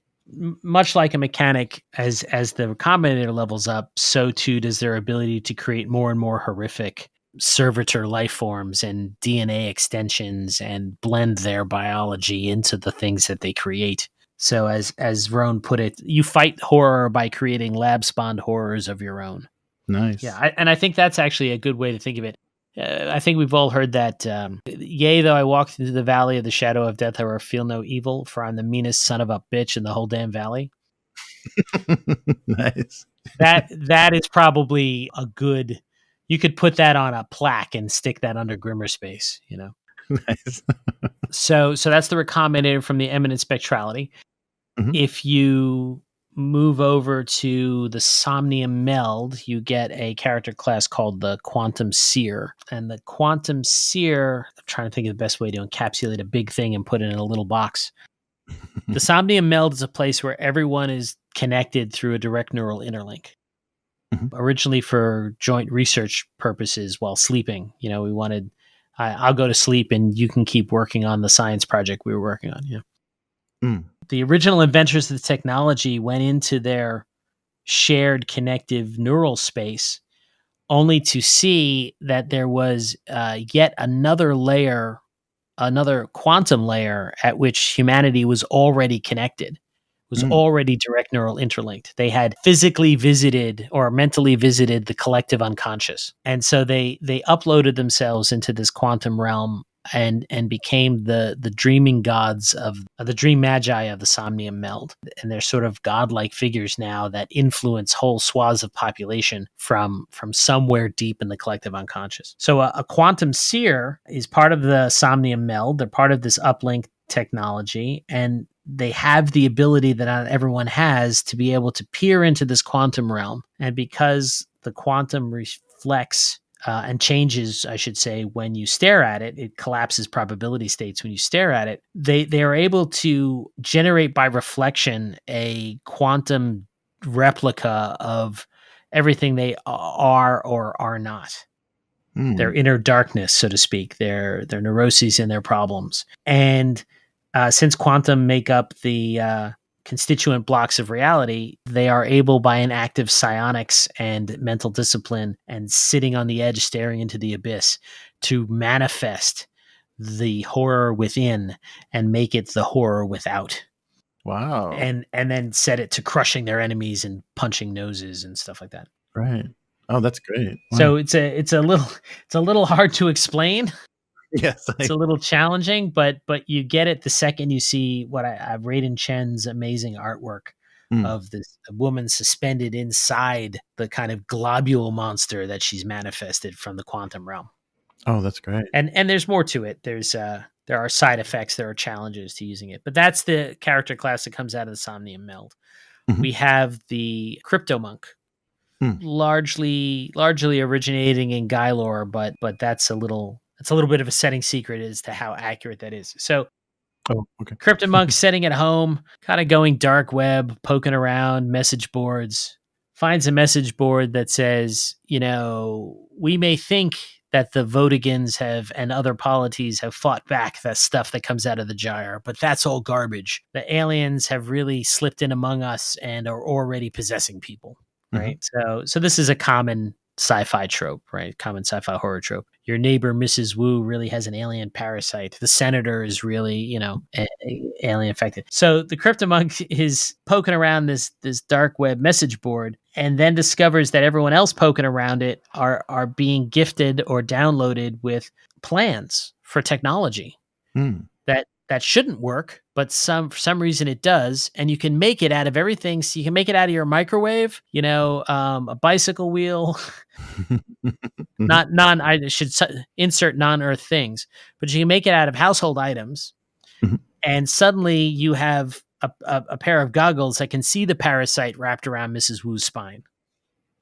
much like a mechanic, as the Recombinator levels up, so too does their ability to create more and more horrific servitor life forms and DNA extensions and blend their biology into the things that they create. So as Roan put it, you fight horror by creating lab spawned horrors of your own. Nice. Yeah, and I think that's actually a good way to think of it. I think we've all heard that, yea, though I walked into the valley of the shadow of death, I feel no evil, for I'm the meanest son of a bitch in the whole damn valley. Nice. That is probably a good, you could put that on a plaque and stick that under Grimmerspace, you know? Nice. So that's the recombinator from the eminent spectrality. Mhm. If you move over to the Somnium Meld, you get a character class called the Quantum Seer. And the Quantum Seer, I'm trying to think of the best way to encapsulate a big thing and put it in a little box. The Somnium Meld is a place where everyone is connected through a direct neural interlink. Mhm. Originally for joint research purposes while sleeping. You know, we wanted, I'll go to sleep and you can keep working on the science project we were working on. You know? The original inventors of the technology went into their shared connective neural space only to see that there was yet another layer, another quantum layer at which humanity was already connected, was already direct neural interlinked. They had physically visited or mentally visited the collective unconscious. And so they uploaded themselves into this quantum realm and became the dreaming gods of the dream magi of the Somnium Meld. And they're sort of godlike figures now that influence whole swaths of population from somewhere deep in the collective unconscious. So a quantum seer is part of the Somnium Meld. They're part of this uplink technology, and they have the ability that not everyone has to be able to peer into this quantum realm. And because the quantum reflects and changes, I should say, when you stare at it, it collapses probability states when you stare at it. They are able to generate by reflection a quantum replica of everything they are or are not. Their inner darkness, so to speak, their neuroses and their problems. And since quantum make up the constituent blocks of reality, they are able by an active psionics and mental discipline and sitting on the edge, staring into the abyss, to manifest the horror within and make it the horror without. Wow. And then set it to crushing their enemies and punching noses and stuff like that. Right. Oh, that's great. Wow. So it's a little hard to explain. Yes. It's a little challenging, but you get it the second you see what Raiden Chen's amazing artwork of this woman suspended inside the kind of globule monster that she's manifested from the quantum realm. Oh, that's great. And there's more to it. There are side effects, there are challenges to using it. But that's the character class that comes out of the Somnium Meld. Mhm. We have the Crypto Monk. Largely originating in Gylor, but that's a little bit of a setting secret as to how accurate that is. So okay. Crypto Monk sitting at home, kind of going dark web, poking around message boards, finds a message board that says, you know, we may think that the Votigans have and other polities have fought back that stuff that comes out of the gyre, but that's all garbage. The aliens have really slipped in among us and are already possessing people. Right. So this is a common sci-fi trope, right? Common sci-fi horror trope. Your neighbor, Mrs. Wu, really has an alien parasite. The senator is really, you know, alien infected. So the Cryptomonk is poking around this dark web message board and then discovers that everyone else poking around it are being gifted or downloaded with plans for technology that shouldn't work, but for some reason it does. And you can make it out of everything. So you can make it out of your microwave, you know, a bicycle wheel, I should insert non-earth things, but you can make it out of household items. And suddenly you have a pair of goggles that can see the parasite wrapped around Mrs. Wu's spine.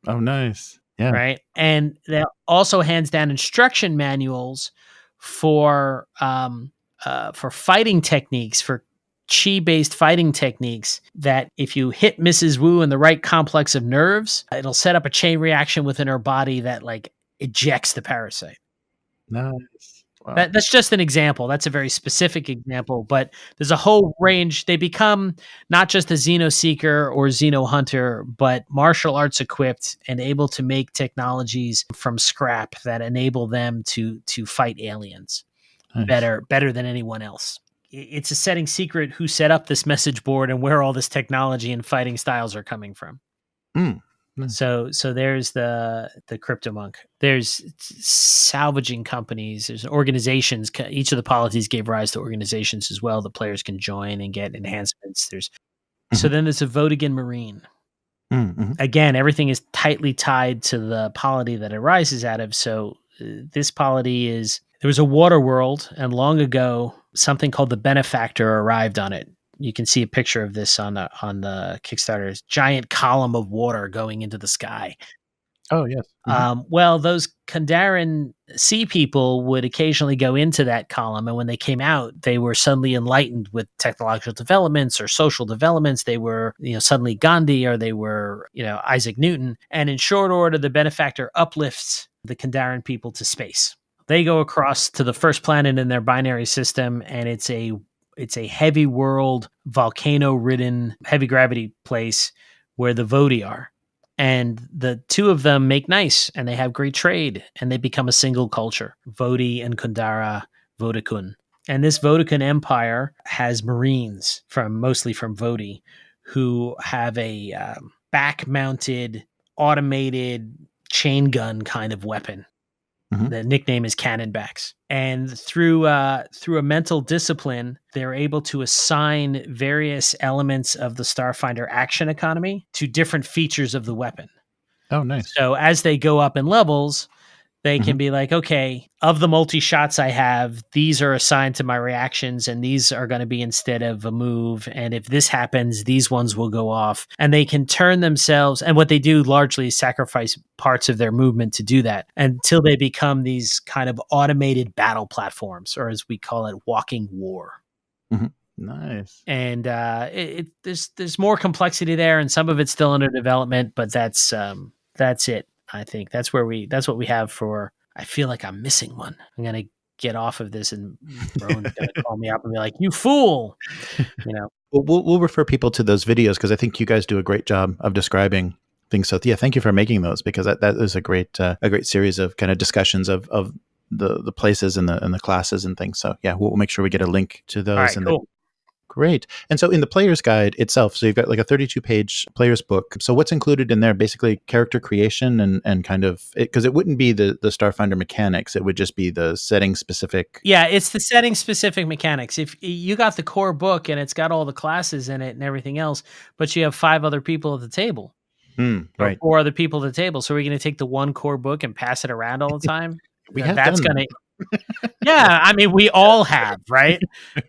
Oh, nice. Yeah. Right. And that also hands down instruction manuals for fighting techniques, for chi-based fighting techniques, that if you hit Mrs. Wu in the right complex of nerves, it'll set up a chain reaction within her body that like ejects the parasite. Nice. Wow. That's just an example. That's a very specific example, but there's a whole range. They become not just a Xenoseeker or Xenohunter, but martial arts equipped and able to make technologies from scrap that enable them to fight aliens Nice. better than anyone else. It's a setting secret who set up this message board and where all this technology and fighting styles are coming from. Nice. So there's the Crypto Monk. There's salvaging companies. There's organizations. Each of the policies gave rise to organizations as well. The players can join and get enhancements. So then there's a Votigan Marine. Again, everything is tightly tied to the polity that it arises out of. So this polity is, there was a water world, and long ago something called the Benefactor arrived on it. You can see a picture of this on the Kickstarter. Giant column of water going into the sky. Oh, yes. Well, those Kandaren sea people would occasionally go into that column, and when they came out, they were suddenly enlightened with technological developments or social developments. They were, suddenly Gandhi, or they were, Isaac Newton. And in short order, the Benefactor uplifts the Kandaren people to space. They go across to the first planet in their binary system, and it's a heavy world, volcano-ridden, heavy gravity place where the Voti are. And the two of them make nice, and they have great trade, and they become a single culture. Voti and Kundara, Votikun. And this Votikun empire has Marines, mostly from Voti, who have a back-mounted, automated chain gun kind of weapon. The nickname is Cannonbacks. And through a mental discipline, they're able to assign various elements of the Starfinder action economy to different features of the weapon. Oh, nice. So as they go up in levels, they can be like, okay, of the multi-shots I have, these are assigned to my reactions, and these are going to be instead of a move. And if this happens, these ones will go off. And they can turn themselves, and what they do largely is sacrifice parts of their movement to do that, until they become these kind of automated battle platforms, or as we call it, walking war. Nice. And there's more complexity there, and some of it's still under development, but that's it. I think that's what we have for. I feel like I'm missing one. I'm gonna get off of this, and Rowan's gonna call me up and be like, "You fool!" We'll refer people to those videos, because I think you guys do a great job of describing things. So yeah, thank you for making those, because that is a great series of kind of discussions of the places and the classes and things. So yeah, we'll make sure we get a link to those. All right, and cool. Great. And so in the player's guide itself, so you've got like a 32-page player's book. So what's included in there? Basically character creation and kind of, because it wouldn't be the Starfinder mechanics. It would just be the setting specific. Yeah, it's the setting specific mechanics. If you got the core book and it's got all the classes in it and everything else, but you have 5 other people at the table. Right. 4 other people at the table. So we're going to take the one core book and pass it around all the time. That's going to. Yeah, I mean, we all have, right?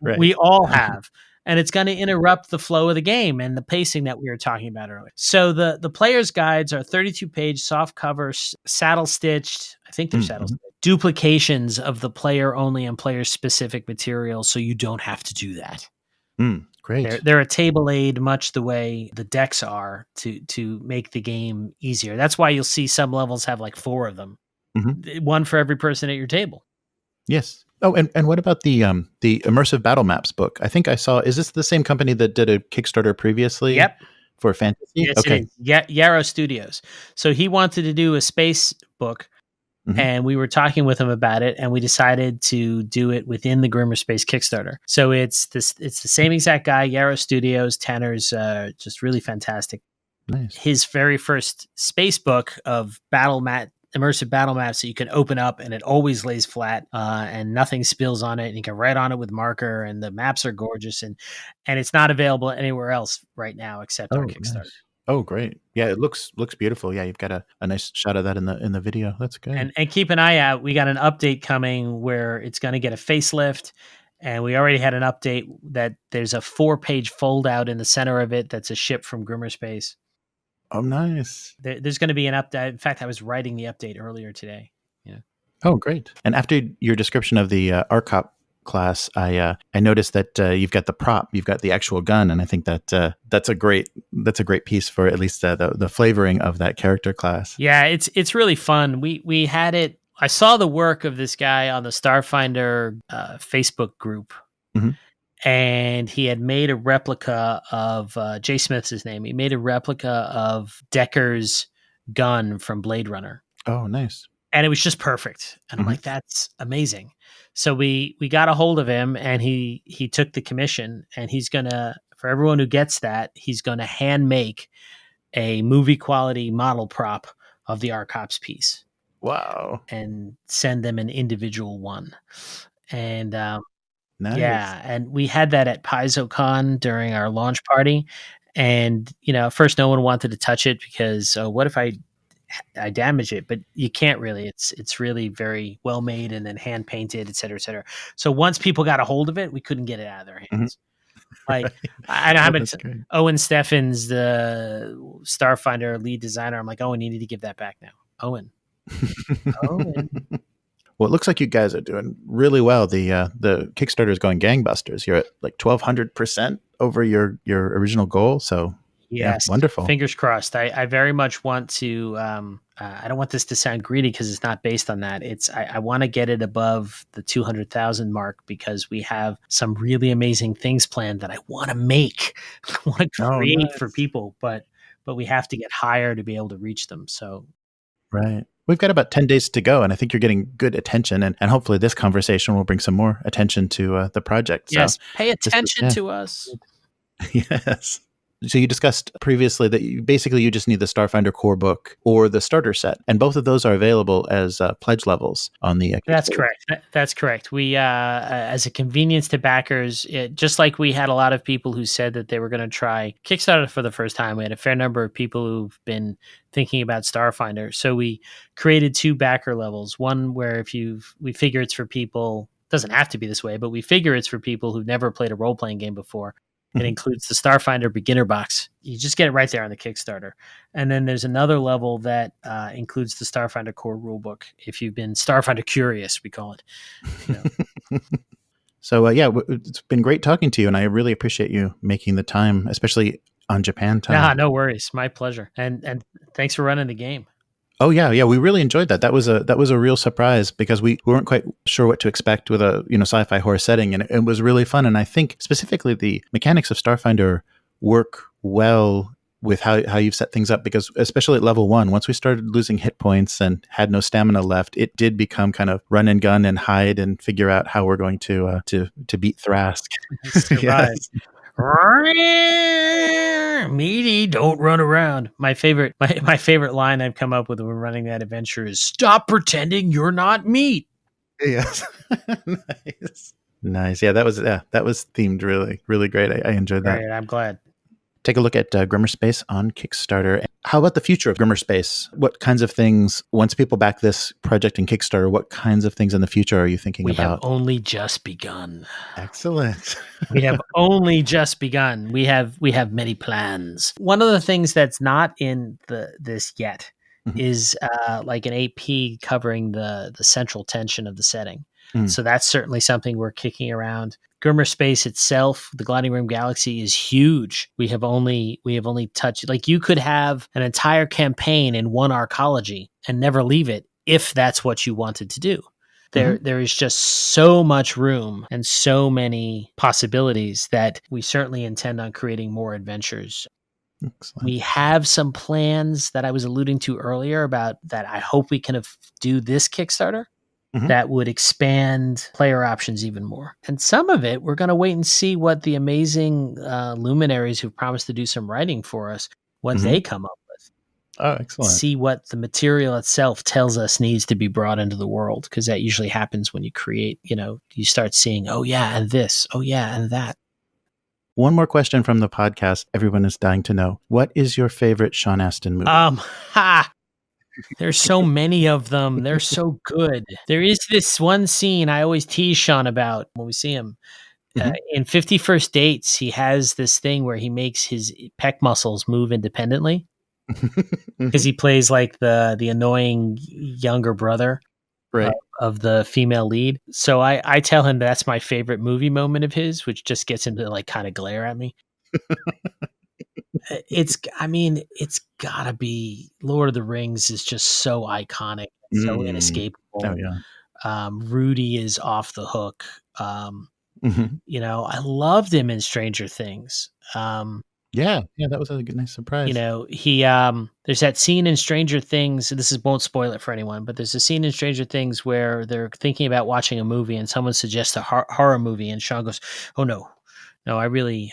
Right. We all have. And it's going to interrupt the flow of the game and the pacing that we were talking about earlier. So the player's guides are 32-page soft cover, saddle stitched. I think they're saddle stitched. Duplications of the player only and player specific material, so you don't have to do that. Great. They're a table aid, much the way the decks are, to make the game easier. That's why you'll see some levels have like 4 of them, one for every person at your table. Yes. Oh, and what about the immersive battle maps book? I think I saw. Is this the same company that did a Kickstarter previously? Yep. For fantasy. Yes, okay. it is. Yarrow Studios. So he wanted to do a space book, and we were talking with him about it, and we decided to do it within the Grimmerspace Kickstarter. So it's the same exact guy, Yarrow Studios. Tanner's just really fantastic. Nice. His very first space book of immersive battle maps that you can open up, and it always lays flat, and nothing spills on it, and you can write on it with marker, and the maps are gorgeous, and it's not available anywhere else right now except on Kickstarter. Nice. Oh, great. Yeah, it looks beautiful. Yeah, you've got a nice shot of that in the video. That's good. And keep an eye out. We got an update coming where it's going to get a facelift, And we already had an update that there's a 4-page fold out in the center of it that's a ship from Grimmerspace. Oh, nice. There's going to be an update. In fact, I was writing the update earlier today. Yeah. Oh, great. And after your description of the RCOP class, I noticed that you've got the prop, you've got the actual gun, and I think that that's a great piece for at least the flavoring of that character class. Yeah, it's really fun. We had it. I saw the work of this guy on the Starfinder Facebook group, and he had made a replica of Jay Smith's his name. He made a replica of Decker's gun from Blade Runner. Oh, nice. And it was just perfect. And I'm like, that's amazing. So we got a hold of him, and he took the commission, and he's gonna, for everyone who gets that, he's gonna hand make a movie quality model prop of the RCOPS piece. Wow. And send them an individual one. And nice. Yeah, and we had that at PaizoCon during our launch party. And, at first no one wanted to touch it because what if I damage it? But you can't really. It's really very well made and then hand painted, et cetera, et cetera. So once people got a hold of it, we couldn't get it out of their hands. Like I have it. Owen Steffens, the Starfinder lead designer. I'm like, Owen, you need to give that back now. Owen. Well, it looks like you guys are doing really well. The Kickstarter is going gangbusters. You're at like 1,200% over your original goal. So yes, wonderful. Fingers crossed. I very much want to. I don't want this to sound greedy because it's not based on that. I want to get it above the 200,000 mark because we have some really amazing things planned that I want to make. I want to create for people, but we have to get higher to be able to reach them. So, right. We've got about 10 days to go, and I think you're getting good attention, and hopefully this conversation will bring some more attention to the project. Yes, so pay attention to us. Yes. So you discussed previously that you just need the Starfinder core book or the starter set, and both of those are available as pledge levels on the That's correct. That's correct. We, as a convenience to backers, just like we had a lot of people who said that they were going to try Kickstarter for the first time, we had a fair number of people who've been thinking about Starfinder. So we created 2 backer levels. One where we figure it's for people, doesn't have to be this way, but we figure it's for people who've never played a role-playing game before. It includes the Starfinder beginner box. You just get it right there on the Kickstarter. And then there's another level that includes the Starfinder core rulebook. If you've been Starfinder-curious, we call it. So, it's been great talking to you, and I really appreciate you making the time, especially on Japan time. Nah, no worries. My pleasure. And thanks for running the game. Oh yeah, we really enjoyed that. That was a real surprise because we weren't quite sure what to expect with a sci-fi horror setting, and it was really fun. And I think specifically the mechanics of Starfinder work well with how you've set things up, because especially at level 1, once we started losing hit points and had no stamina left, it did become kind of run and gun and hide and figure out how we're going to beat Thrask. Yes. Meaty, don't run around. My favorite line I've come up with when running that adventure is "Stop pretending you're not meat." Yes, nice. Yeah, that was themed really, really great. I enjoyed that. Right, I'm glad. Take a look at Grimmerspace on Kickstarter. How about the future of Grimmerspace? What kinds of things, once people back this project in Kickstarter, what kinds of things in the future are you thinking about? We have only just begun. Excellent. We have only just begun. We have many plans. One of the things that's not in this yet is like an AP covering the central tension of the setting. So that's certainly something we're kicking around. Grimmerspace itself, the Gliding Room Galaxy, is huge. We have only touched, like, you could have an entire campaign in one arcology and never leave it if that's what you wanted to do. There is just so much room and so many possibilities that we certainly intend on creating more adventures. Excellent. We have some plans that I was alluding to earlier about that I hope we can do this Kickstarter. That would expand player options even more. And some of it, we're going to wait and see what the amazing luminaries who've promised to do some writing for us, what they come up with. Oh, excellent. See what the material itself tells us needs to be brought into the world, because that usually happens when you create, you start seeing, oh yeah, and this, oh yeah, and that. One more question from the podcast everyone is dying to know. What is your favorite Sean Astin movie? There's so many of them. They're so good. There is this one scene I always tease Sean about when we see him. In 51st Dates, he has this thing where he makes his pec muscles move independently because he plays like the annoying younger brother Right. of the female lead. So I tell him that's my favorite movie moment of his, which just gets him to like kind of glare at me. It's gotta be Lord of the Rings is just so iconic, so inescapable. Oh, yeah. Rudy is off the hook. Mhm. I loved him in Stranger Things. Yeah, that was a good, nice surprise. He there's that scene in Stranger Things. Won't spoil it for anyone, but there's a scene in Stranger Things where they're thinking about watching a movie, and someone suggests a horror movie, and Sean goes, "Oh no, I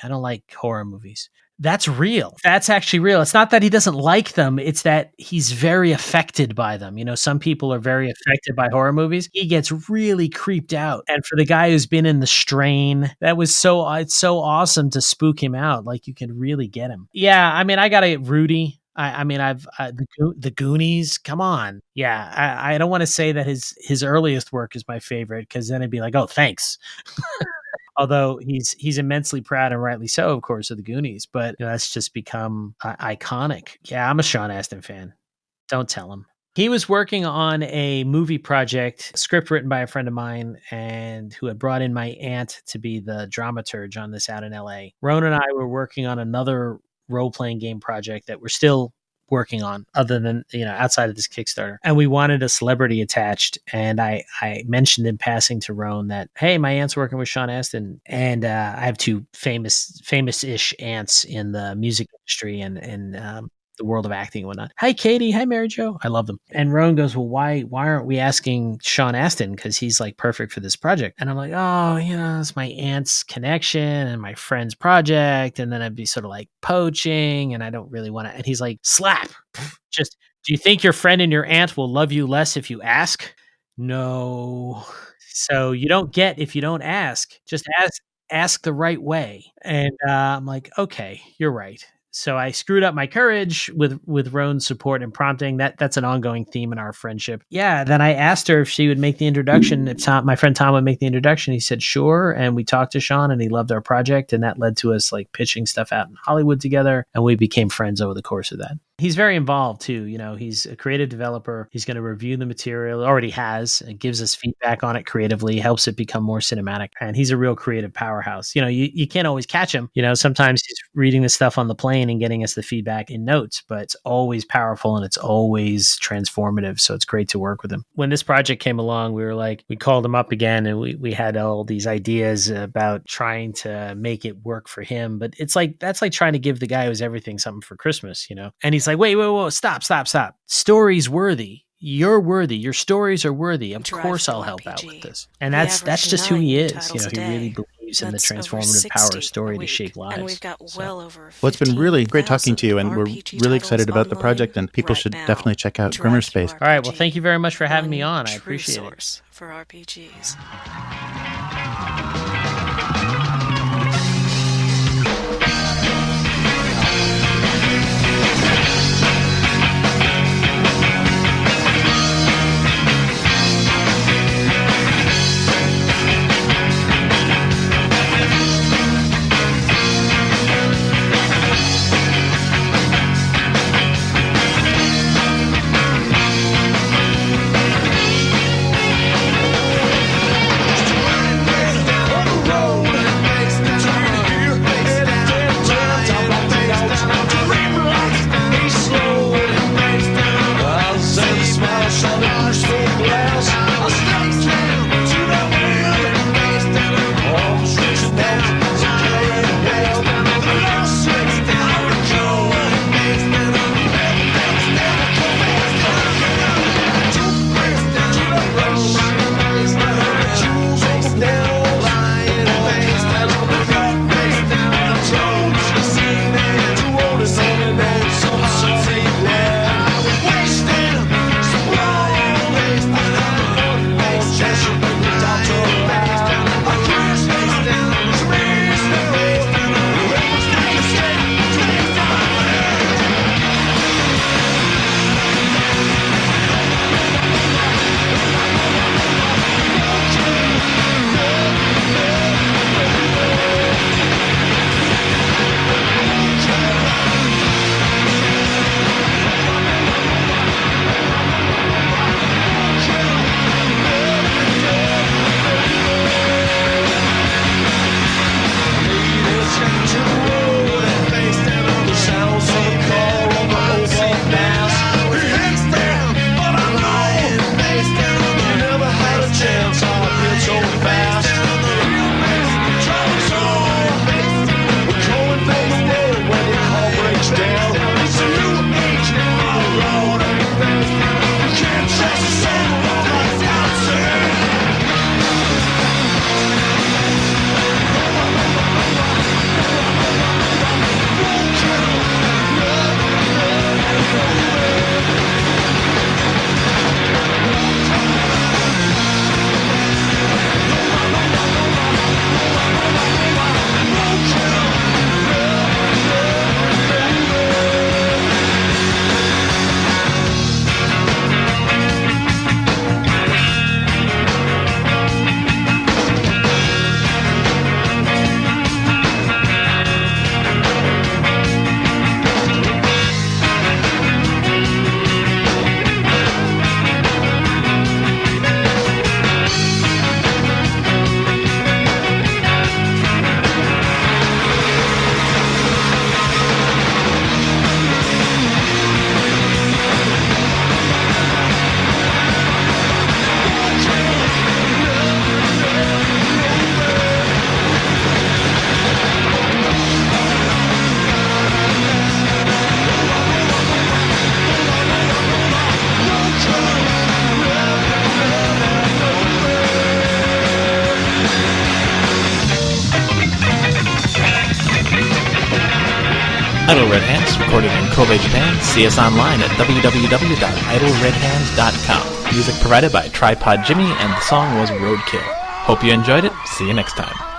don't like horror movies." That's real. That's actually real. It's not that he doesn't like them. It's that he's very affected by them. Some people are very affected by horror movies. He gets really creeped out. And for the guy who's been in The Strain, it's so awesome to spook him out. Like you can really get him. Yeah. I got to get Rudy. The Goonies. Come on. Yeah. I don't want to say that his earliest work is my favorite because then it'd be like, oh, thanks. Although he's immensely proud and rightly so, of course, of the Goonies, but that's just become iconic. Yeah, I'm a Sean Astin fan. Don't tell him. He was working on a movie project, script written by a friend of mine, and who had brought in my aunt to be the dramaturge on this out in LA. Roan and I were working on another role-playing game project that we're still working on other than outside of this Kickstarter, and we wanted a celebrity attached, and I mentioned in passing to Roan that, hey, my aunt's working with Sean Astin, and I have two famous-ish aunts in the music industry and the world of acting and whatnot. Hi Katie, hi Mary Jo, I love them. And Roan goes, well, why aren't we asking Sean Astin, because he's like perfect for this project? And I'm like, oh, it's my aunt's connection and my friend's project, and then I'd be sort of like poaching, and I don't really want to. And he's like, slap. Just, do you think your friend and your aunt will love you less if you ask? No. So you don't get if you don't ask. Just ask the right way. And I'm like, okay, you're right. So I screwed up my courage with Roan's support and prompting. That's an ongoing theme in our friendship. Yeah. Then I asked her if she would make the introduction. If my friend Tom would make the introduction, he said sure. And we talked to Sean, and he loved our project, and that led to us like pitching stuff out in Hollywood together, and we became friends over the course of that. He's very involved too. He's a creative developer. He's going to review the material, already has, and gives us feedback on it creatively, helps it become more cinematic. And he's a real creative powerhouse. You can't always catch him. Sometimes he's reading the stuff on the plane and getting us the feedback in notes, but it's always powerful and it's always transformative. So it's great to work with him. When this project came along, we called him up again, and we had all these ideas about trying to make it work for him. But that's like trying to give the guy who's everything something for Christmas, And he's like, wait, stop. Story's worthy. You're worthy. Your stories are worthy. Of course I'll help out with this. And that's just who he is. He really believes in the transformative power of story to shape lives. And we've got well, it's been really great talking to you, and we're really excited about the project, and people should definitely check out Grimmerspace. All right. Well, thank you very much for having me on. I appreciate it. For RPGs. Idle Red Hands, recorded in Kobe, Japan. See us online at www.idleredhands.com. Music provided by Tripod Jimmy, and the song was Roadkill. Hope you enjoyed it. See you next time.